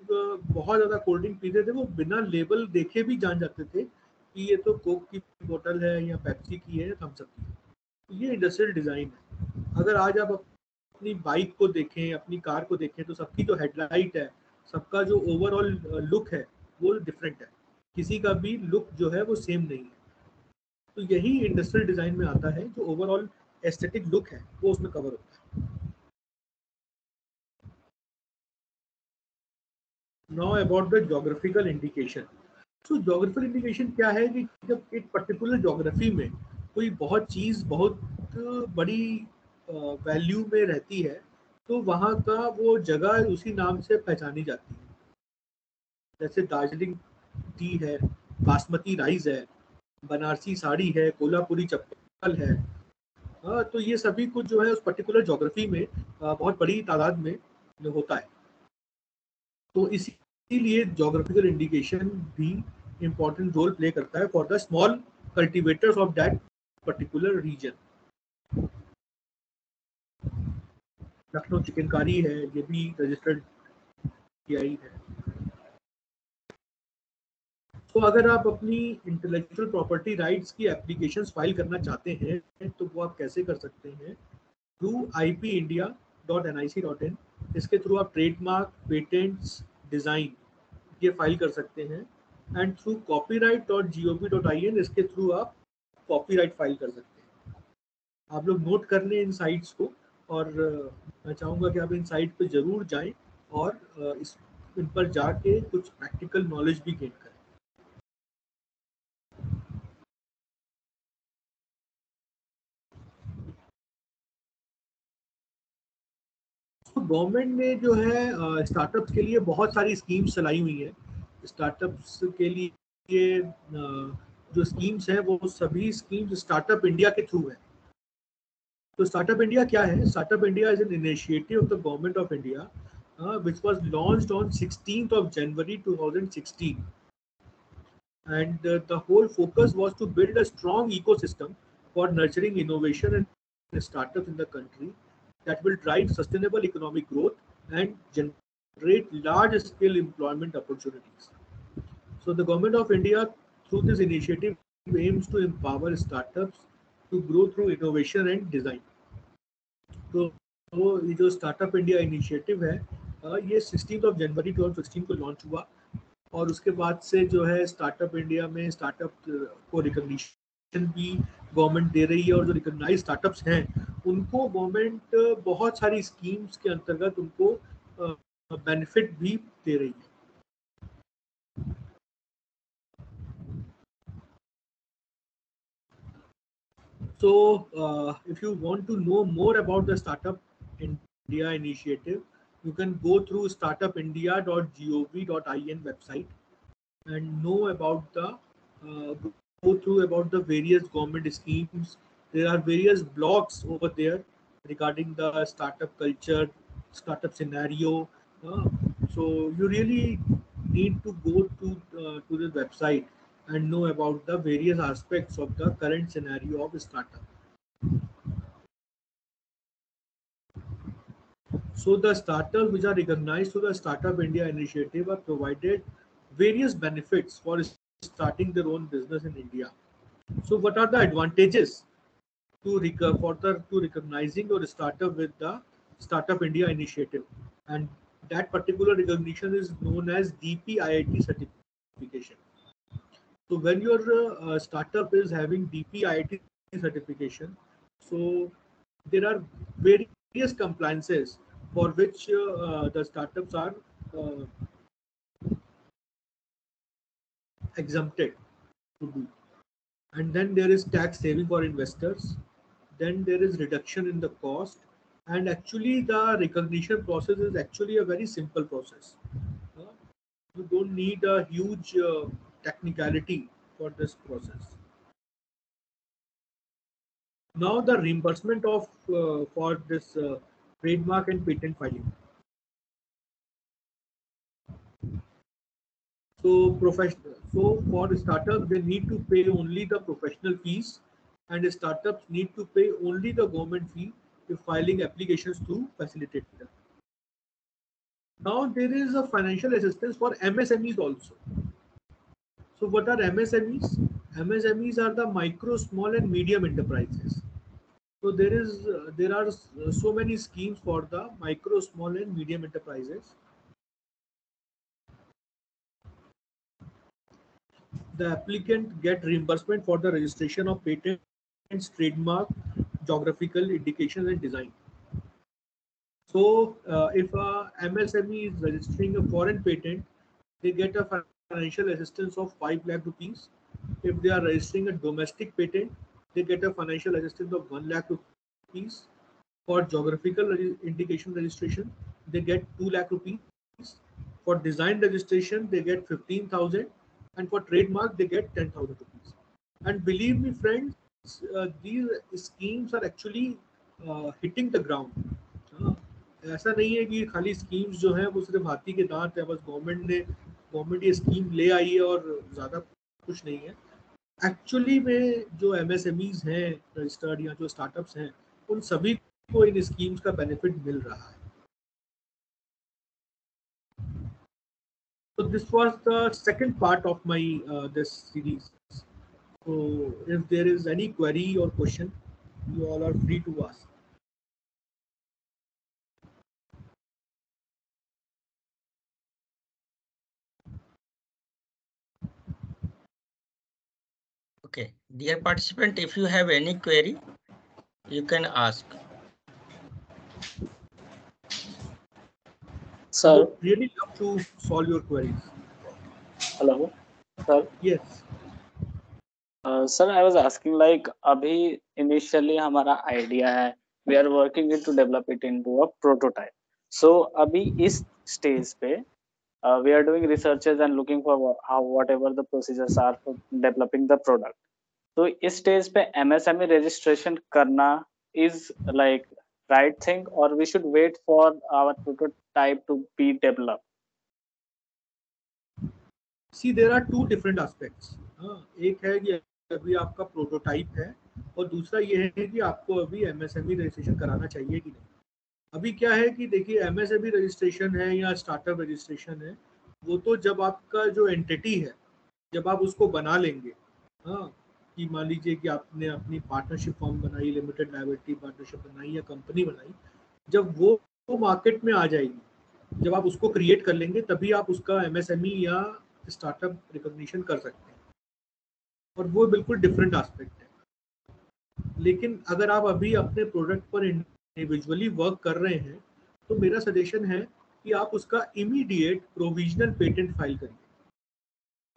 बहुत ज़्यादा कोल्ड ड्रिंक पीते थे, वो बिना लेबल देखे भी जान जाते थे कि ये तो कोक की बोतल है, या पेप्सी की है, या थम्स अप की है. तो ये इंडस्ट्रियल डिज़ाइन है. अगर आज आप अपनी बाइक को देखें, अपनी कार को देखें, तो सबकी जो हेडलाइट है, सबका जो ओवरऑल लुक है, वो डिफरेंट है. किसी का भी लुक जो है वो सेम नहीं है. तो यही इंडस्ट्रियल डिजाइन में आता है, जो ओवरऑल एस्थेटिक लुक है वो उसमें कवर होता है. Now about the geographical indication. So geographical indication क्या है कि जब एक पर्टिकुलर ज्योग्राफी में कोई बहुत चीज़ बहुत बड़ी वैल्यू में रहती है, तो वहाँ का वो जगह उसी नाम से पहचानी जाती है. जैसे दार्जिलिंग टी है, बासमती राइस है, बनारसी साड़ी है, कोल्हापुरी चप्पल है. तो ये सभी कुछ जो है उस पर्टिकुलर ज्योग्राफी में बहुत बड़ी तादाद में होता है. तो इसीलिए ज्योग्राफिकल इंडिकेशन भी इम्पोर्टेंट रोल प्ले करता है for the small cultivators of that particular region. Lucknow chikankari है, ये भी रजिस्टर्ड TI है. तो अगर आप अपनी इंटेलेक्चुअल प्रॉपर्टी राइट्स की एप्लीकेशंस फाइल करना चाहते हैं, तो वो आप कैसे कर सकते हैं? Through ipindia.nic.in. इसके थ्रू आप ट्रेडमार्क, पेटेंट्स, डिज़ाइन ये फाइल कर सकते हैं. एंड थ्रू copyright.gov.in, इसके थ्रू आप कॉपीराइट फाइल कर सकते हैं. आप लोग नोट कर लें इन साइट्स को, और मैं चाहूँगा कि आप इन साइट पर ज़रूर जाएं और इन पर जाके कुछ प्रैक्टिकल नॉलेज भी गेन करें. गवर्नमेंट ने जो है स्टार्टअप्स के लिए बहुत सारी स्कीम्स चलाई हुई है. स्टार्टअप्स के लिए जो स्कीम्स हैं, वो सभी स्कीम्स स्टार्टअप इंडिया के थ्रू है. तो स्टार्टअप इंडिया क्या है? Startup India is an initiative of the government of India which was launched on 16th of January 2016. And the whole focus was to build a strong ecosystem for nurturing innovation and startups in the country that will drive sustainable economic growth and generate large-scale employment opportunities. So the government of India, through this initiative, aims to empower startups to grow through innovation and design. So तो ये जो startup India initiative है, ये 16 जनवरी 2016 को launch हुआ, और उसके बाद से जो है स्टार्टअप इंडिया में स्टार्टअप को रिकग्निशन भी गवर्नमेंट दे रही है, और जो रिकग्नाइज स्टार्टअप्स हैं उनको गवर्नमेंट बहुत सारी स्कीम्स के अंतर्गत उनको बेनिफिट भी दे रही है. So, if you want to know more about the Startup India initiative, you can go through startupindia.gov.in website and know about the go through about the various government schemes. There are various blogs over there regarding the startup culture, startup scenario. So you really need to go to the website and know about the various aspects of the current scenario of startup. So the startups which are recognized through the Startup India initiative are provided various benefits for starting their own business in India. So what are the advantages to recognizing your startup with the Startup India initiative? And that particular recognition is known as DPIIT certification. So when your startup is having DPIIT certification, so there are various compliances for which the startups are uh, exempted to do. And then there is tax saving for investors. Then there is reduction in the cost. And actually, the recognition process is actually a very simple process. Uh, you don't need a huge technicality for this process. Now the reimbursement of for this trademark and patent filing. So for startups, they need to pay only the professional fees, and startups need to pay only the government fee if filing applications through facilitator. Now there is a financial assistance for MSMEs also. So what are MSMEs? MSMEs are the micro, small, and medium enterprises. So there are so many schemes for the micro, small, and medium enterprises. The applicant get reimbursement for the registration of patents, trademark, geographical indications, and design. So, if a MSME is registering a foreign patent, they get a financial assistance of 5 lakh rupees. If they are registering a domestic patent, they get a financial assistance of 1 lakh rupees. For geographical indication registration, they get 2 lakh rupees. For design registration, they get 15,000, and for trademark, they get 10,000 rupees. And believe me, friends, these schemes are actually hitting the ground. हाँ, ऐसा नहीं है कि खाली schemes जो हैं वो सिर्फ हाथी के दांत है, बस गवर्नमेंट ये स्कीम ले आई है और ज़्यादा कुछ नहीं है. एक्चुअली में जो एमएसएमईज हैं रजिस्टर्ड या जो स्टार्टअप्स हैं, उन सभी को इन स्कीम्स का बेनिफिट मिल रहा है. So this was the second part of my this series. So if there is any query or question, you all are free to ask. Okay, dear participant, if you have any query, you can ask. Sir, I would really love to solve your queries. hello, sir. Yes. Sir, I was asking like अभी initially हमारा idea है, we are working it to develop it into a prototype. So अभी इस stage पे we are doing researches and looking for how whatever the procedures are for developing the product. तो इस stage पे MSME registration करना is like right thing, or we should wait for our prototype to be developed? See, there are two different aspects. हाँ, एक है कि अभी आपका प्रोटोटाइप है, और दूसरा ये है कि आपको अभी एमएसएमई रजिस्ट्रेशन कराना चाहिए कि नहीं. अभी क्या है कि देखिए, एमएसएमई रजिस्ट्रेशन है या स्टार्टअप रजिस्ट्रेशन है, वो तो जब आपका जो एंटिटी है, जब आप उसको बना लेंगे, हाँ, कि मान लीजिए कि आपने अपनी पार्टनरशिप फॉर्म बनाई, लिमिटेड लायबिलिटी पार्टनरशिप बनाई या कंपनी बनाई, जब वो मार्केट में आ जाएगी, जब आप उसको क्रिएट कर लेंगे, तभी आप उसका एमएसएमई या स्टार्टअप रिकॉग्निशन कर सकते हैं, और वो बिल्कुल डिफरेंट एस्पेक्ट है। लेकिन अगर आप अभी अपने प्रोडक्ट पर इंडिविजुअली वर्क कर रहे हैं, तो मेरा सजेशन है कि आप उसका इमीडिएट प्रोविजनल पेटेंट फाइल करिए।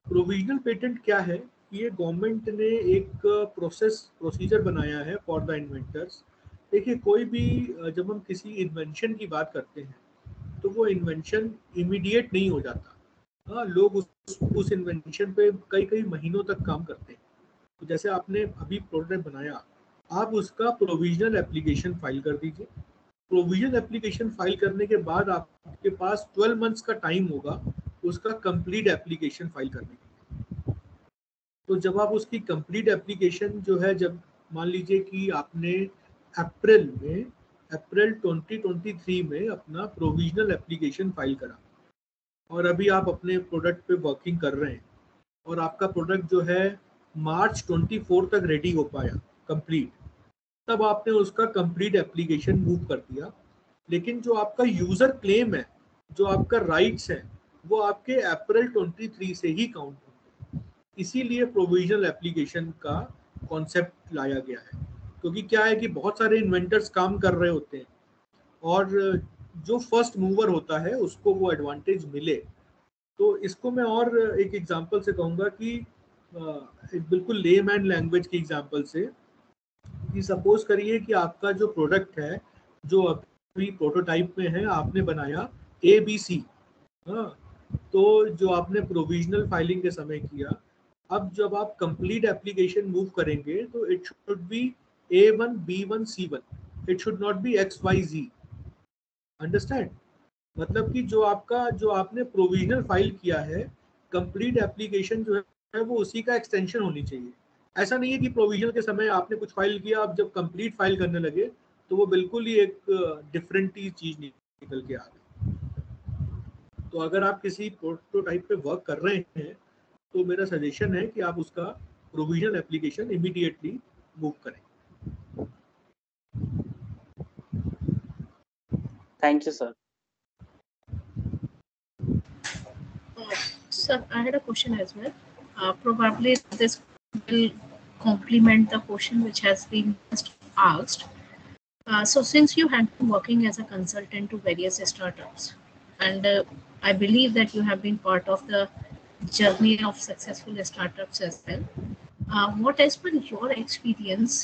प्रोविजनल पेटेंट क्या है? ये गवर्नमेंट ने एक प्रोसीजर बनाया है फॉर द इन्वेंटर्स। देखिए, कोई भी जब हम किसी इन्वेंशन की बात करते हैं, तो वो इन्वेंशन इमीडिएट नहीं हो जाता। हाँ, लोग उस इन्वेंशन पे कई कई महीनों तक काम करते हैं। तो जैसे आपने अभी प्रोडक्ट बनाया, आप उसका प्रोविजनल एप्लीकेशन फाइल कर दीजिए। प्रोविजनल एप्लीकेशन फाइल करने के बाद आपके पास 12 मंथ्स का टाइम होगा उसका कंप्लीट एप्लीकेशन फाइल करने के लिए। तो जब आप उसकी कंप्लीट एप्लीकेशन जो है, जब मान लीजिए कि आपने अप्रैल 2023 में अपना प्रोविजनल एप्लीकेशन फाइल करा, और अभी आप अपने प्रोडक्ट पे वर्किंग कर रहे हैं, और आपका प्रोडक्ट जो है मार्च 24 तक रेडी हो पाया कंप्लीट, तब आपने उसका कंप्लीट एप्लीकेशन मूव कर दिया। लेकिन जो आपका यूजर क्लेम है, जो आपका राइट्स है, वो आपके अप्रैल 23 से ही काउंट होंगे। इसीलिए प्रोविजनल एप्लीकेशन का कॉन्सेप्ट लाया गया है, क्योंकि क्या है कि बहुत सारे इन्वेंटर्स काम कर रहे होते हैं, और जो फर्स्ट मूवर होता है उसको वो एडवांटेज मिले। तो इसको मैं और एक एग्जांपल से कहूँगा कि एक बिल्कुल लेमैन लैंग्वेज की एग्जांपल से, कि सपोज करिए कि आपका जो प्रोडक्ट है, जो अभी प्रोटोटाइप में है, आपने बनाया ABC। हाँ, तो जो आपने प्रोविजनल फाइलिंग के समय किया, अब जब आप कंप्लीट एप्लीकेशन मूव करेंगे, तो it should be A1 B1 C1, it should not be XYZ। Understand? मतलब कि जो आपने प्रोविजनल फाइल किया है, कंप्लीट एप्लीकेशन जो है वो उसी का एक्सटेंशन होनी चाहिए। ऐसा नहीं है कि प्रोविजनल के समय आपने कुछ फाइल किया, आप जब कंप्लीट फाइल करने लगे तो वो बिल्कुल ही एक डिफरेंट ही चीज निकल के आ गई। तो अगर आप किसी प्रोटोटाइप पे वर्क कर रहे हैं, तो मेरा सजेशन है कि आप उसका प्रोविजनल एप्लीकेशन इमीडिएटली मूव करें। Thank you, sir. Sir, I had a question as well. Probably this will complement the question which has been just asked. So since you had been working as a consultant to various startups, and I believe that you have been part of the journey of successful startups as well, what as per your experience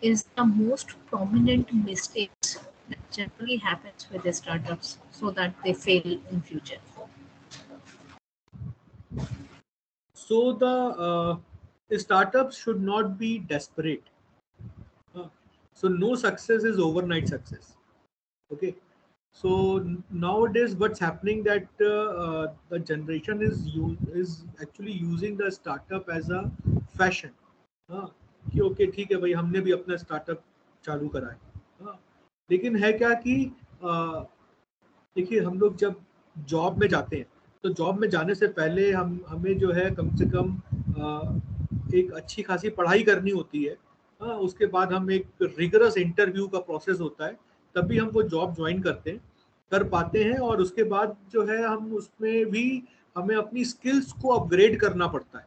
is the most prominent mistakes that generally happens with the startups so that they fail in future? So the startups should not be desperate. So no success is overnight success. Okay. So nowadays, what's happening that the generation is actually using the startup as a fashion. हाँ, कि okay ठीक है भाई, हमने भी अपना startup चालू करा है। हाँ, लेकिन है क्या कि देखिए, हम लोग जब जॉब में जाते हैं, तो जॉब में जाने से पहले हमें जो है कम से कम एक अच्छी खासी पढ़ाई करनी होती है। हाँ, उसके बाद हम एक रिगरस इंटरव्यू का प्रोसेस होता है, तभी हम वो जॉब ज्वाइन कर पाते हैं। और उसके बाद जो है हम उसमें भी हमें अपनी स्किल्स को अपग्रेड करना पड़ता है।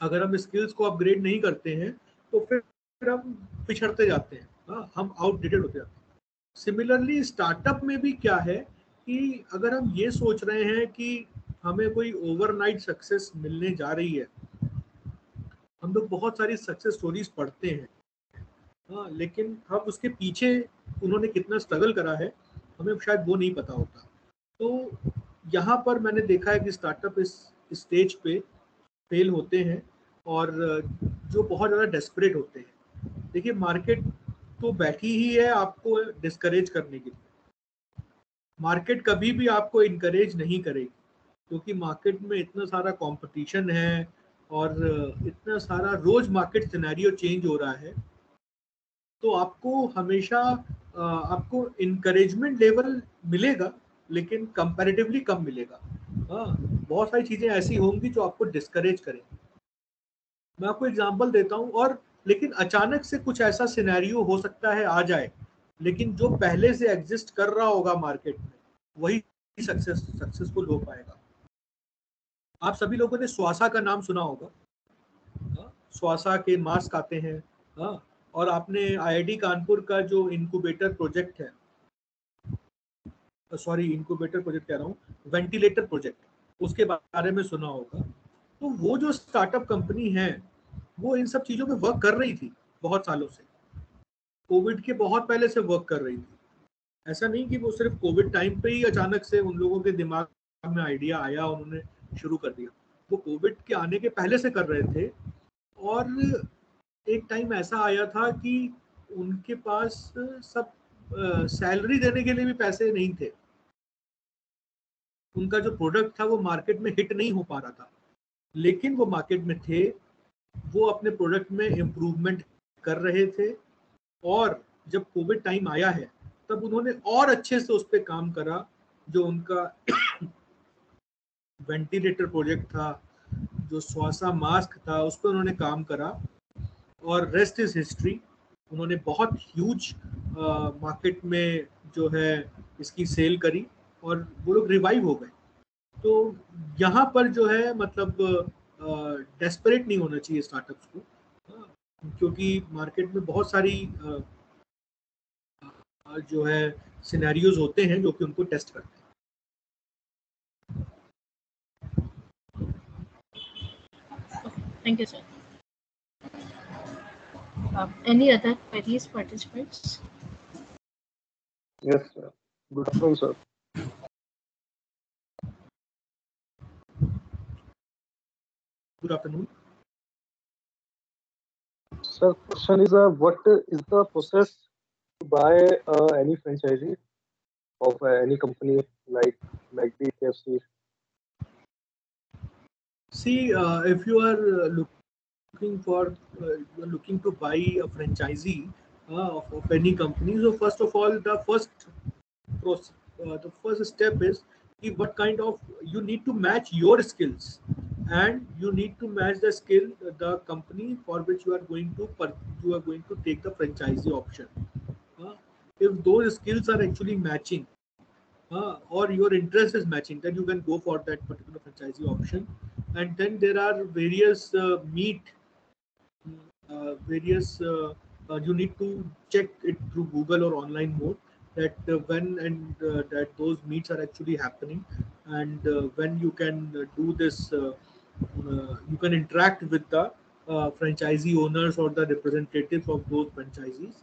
अगर हम स्किल्स को अपग्रेड नहीं करते हैं, तो फिर हम पिछड़ते जाते हैं। हाँ, हम आउटडेटेड होते जाते हैं। सिमिलरली स्टार्टअप में भी क्या है कि अगर हम ये सोच रहे हैं कि हमें कोई ओवरनाइट सक्सेस मिलने जा रही है, हम लोग बहुत सारी सक्सेस स्टोरीज पढ़ते हैं, हाँ, लेकिन हम उसके पीछे उन्होंने कितना स्ट्रगल करा है, हमें शायद वो नहीं पता होता। तो यहाँ पर मैंने देखा है कि स्टार्टअप इस स्टेज पे फेल होते हैं, और जो बहुत ज़्यादा डेस्परेट होते हैं। देखिए, मार्केट तो बैठी ही है आपको डिस्करेज करने के लिए। मार्केट कभी भी आपको इनकरेज नहीं करेगी, क्योंकि मार्केट में इतना सारा कंपटीशन है, और इतना सारा रोज मार्केट सिनेरियो चेंज हो रहा है। तो आपको हमेशा आपको इनकरेजमेंट लेवल मिलेगा, लेकिन कंपैरेटिवली कम मिलेगा। हाँ, बहुत सारी चीज़ें ऐसी होंगी जो आपको डिस्करेज करेंगी। मैं आपको एग्जांपल देता हूँ, और लेकिन अचानक से कुछ ऐसा सिनेरियो हो सकता है आ जाए लेकिन जो पहले से एग्जिस्ट कर रहा होगा मार्केट में वही सक्सेसफुल हो पाएगा। आप सभी लोगों ने स्वासा का नाम सुना होगा। स्वासा के मास्क आते हैं। और आपने आईआईटी कानपुर का जो इनक्यूबेटर प्रोजेक्ट है, सॉरी इनक्यूबेटर प्रोजेक्ट कह रहा हूँ, वेंटिलेटर प्रोजेक्ट, उसके बारे में सुना होगा। तो वो जो स्टार्टअप कंपनी है वो इन सब चीज़ों पे वर्क कर रही थी बहुत सालों से, कोविड के बहुत पहले से वर्क कर रही थी। ऐसा नहीं कि वो सिर्फ कोविड टाइम पे ही अचानक से उन लोगों के दिमाग में आइडिया आया और उन्होंने शुरू कर दिया। वो कोविड के आने के पहले से कर रहे थे। और एक टाइम ऐसा आया था कि उनके पास सब सैलरी देने के लिए भी पैसे नहीं थे। उनका जो प्रोडक्ट था वो मार्केट में हिट नहीं हो पा रहा था, लेकिन वो मार्केट में थे, वो अपने प्रोडक्ट में इम्प्रूवमेंट कर रहे थे। और जब कोविड टाइम आया है तब उन्होंने और अच्छे से उस पर काम करा। जो उनका वेंटिलेटर प्रोजेक्ट था, जो श्वासा मास्क था, उस पर उन्होंने काम करा और रेस्ट इज हिस्ट्री। उन्होंने बहुत ह्यूज मार्केट में जो है इसकी सेल करी और वो लोग रिवाइव हो गए। तो यहाँ पर जो है मतलब डेस्परेट नहीं होना चाहिए स्टार्टअप्स को, क्योंकि मार्केट में बहुत सारी जो है सिनेरियोज होते हैं जो कि उनको टेस्ट करते हैं। Thank you, sir. Any other queries, participants? Yes, sir. Good afternoon, sir. Good afternoon. Sir, question is, what is the process to buy any franchisee of any company like the KFC? See, if you are looking to buy a franchisee of any company, so first of all, the first step is what kind of, you need to match your skills, and you need to match the skill the company for which you are going to take the franchisee option. If those skills are actually matching, or your interest is matching, then you can go for that particular franchisee option. And then there are various you need to check it through Google or online mode, that when and that those meets are actually happening, and when you can do this, you can interact with the franchisee owners or the representatives of those franchisees.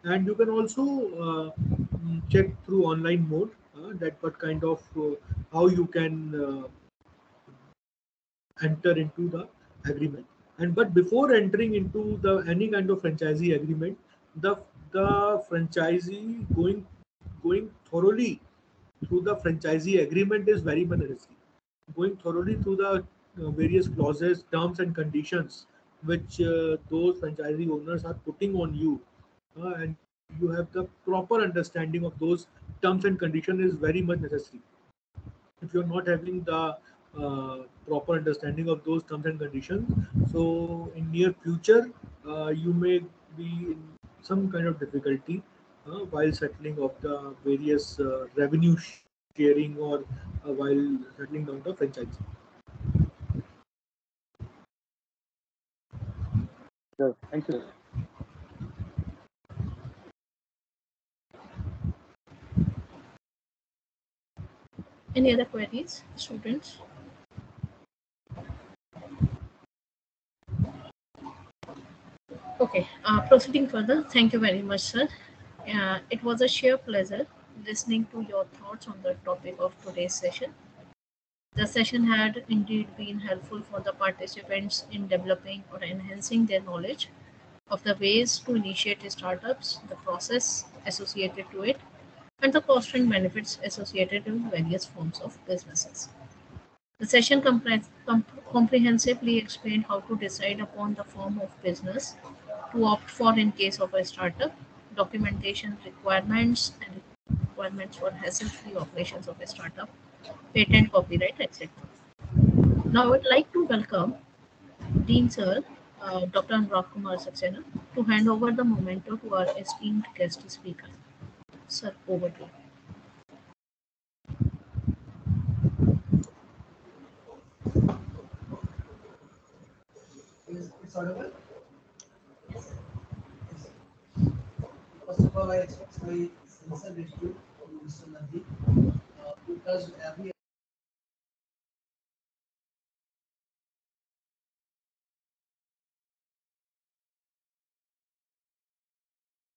And you can also check through online mode that what kind of how you can enter into the agreement. And but before entering into the any kind of franchisee agreement, the franchisee going thoroughly through the franchisee agreement is very much necessary. Going thoroughly through the various clauses, terms and conditions which those franchisee owners are putting on you, and you have the proper understanding of those terms and conditions is very much necessary. If you're not having the proper understanding of those terms and conditions, so in near future you may be in some kind of difficulty while settling of the various revenue sharing, or while settling down the franchise. Yes, thank you. Any other queries, students? Okay, proceeding further, thank you very much, sir. It was a sheer pleasure listening to your thoughts on the topic of today's session. The session had indeed been helpful for the participants in developing or enhancing their knowledge of the ways to initiate startups, the process associated to it, and the cost and benefits associated with various forms of businesses. The session comprehensively explained how to decide upon the form of business to opt for in case of a startup, documentation requirements and requirements for hassle-free operations of a startup, patent, copyright, etc. Now, I would like to welcome Dean Sir, Dr. Anurag Saxena, to hand over the memento to our esteemed guest speaker. Sir, over to you. It's audible? First of all, I express my sincere gratitude to Mr. Navdeep, who touched every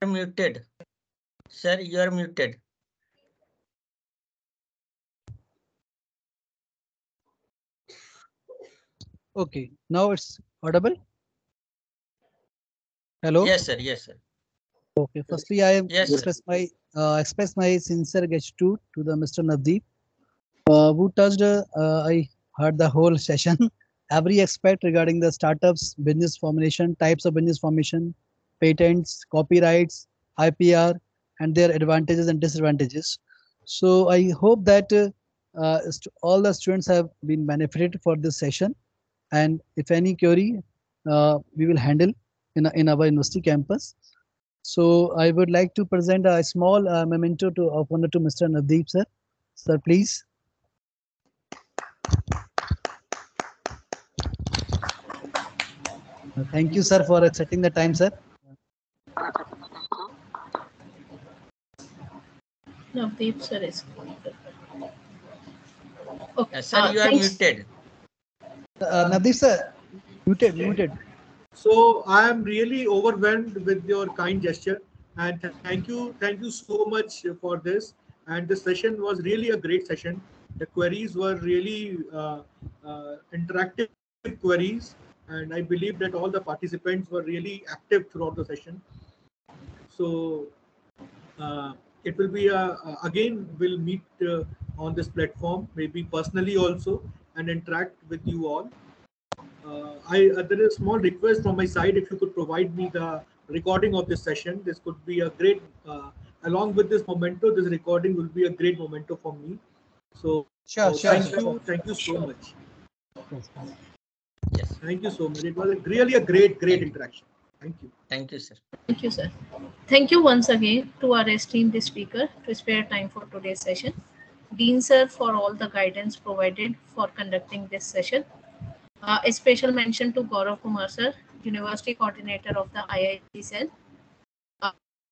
Muted. Sir, you are muted. Okay, now it's audible. Hello. Yes, sir. Yes, sir. Okay, firstly, I Yes, sir. express my sincere gratitude to the Mr. Navdeep, who touched. I heard the whole session, every aspect regarding the startups, business formation, types of business formation, patents, copyrights, IPR, and their advantages and disadvantages. So I hope that all the students have been benefited for this session. And if any query, we will handle in our university campus. So I would like to present a small memento of honor to Mr. Navdeep, sir. Sir, please. Thank you, sir, for accepting the time, sir. Navdeep sir is. Okay. Sir, you are thanks. muted. Navdeep, sir, muted. So I am really overwhelmed with your kind gesture, and thank you so much for this. And the session was really a great session. The queries were really interactive queries, and I believe that all the participants were really active throughout the session. So it will be again we'll meet on this platform, maybe personally also, and interact with you all. There is a small request from my side. If you could provide me the recording of this session, this could be a great, along with this memento, this recording will be a great memento for me. So Sure. Thank you so much. Yes. Thank you so much. It was really a great interaction. Thank you. Thank you, sir. Thank you, sir. Thank you once again to our esteemed speaker to spare time for today's session. Dean sir for all the guidance provided for conducting this session. A special mention to Gaurav Kumar sir, University Coordinator of the IIT cell.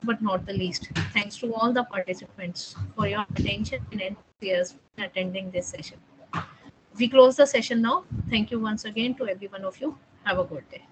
But not the least, thanks to all the participants for your attention and enthusiasm in attending this session. We close the session now. Thank you once again to every one of you. Have a good day.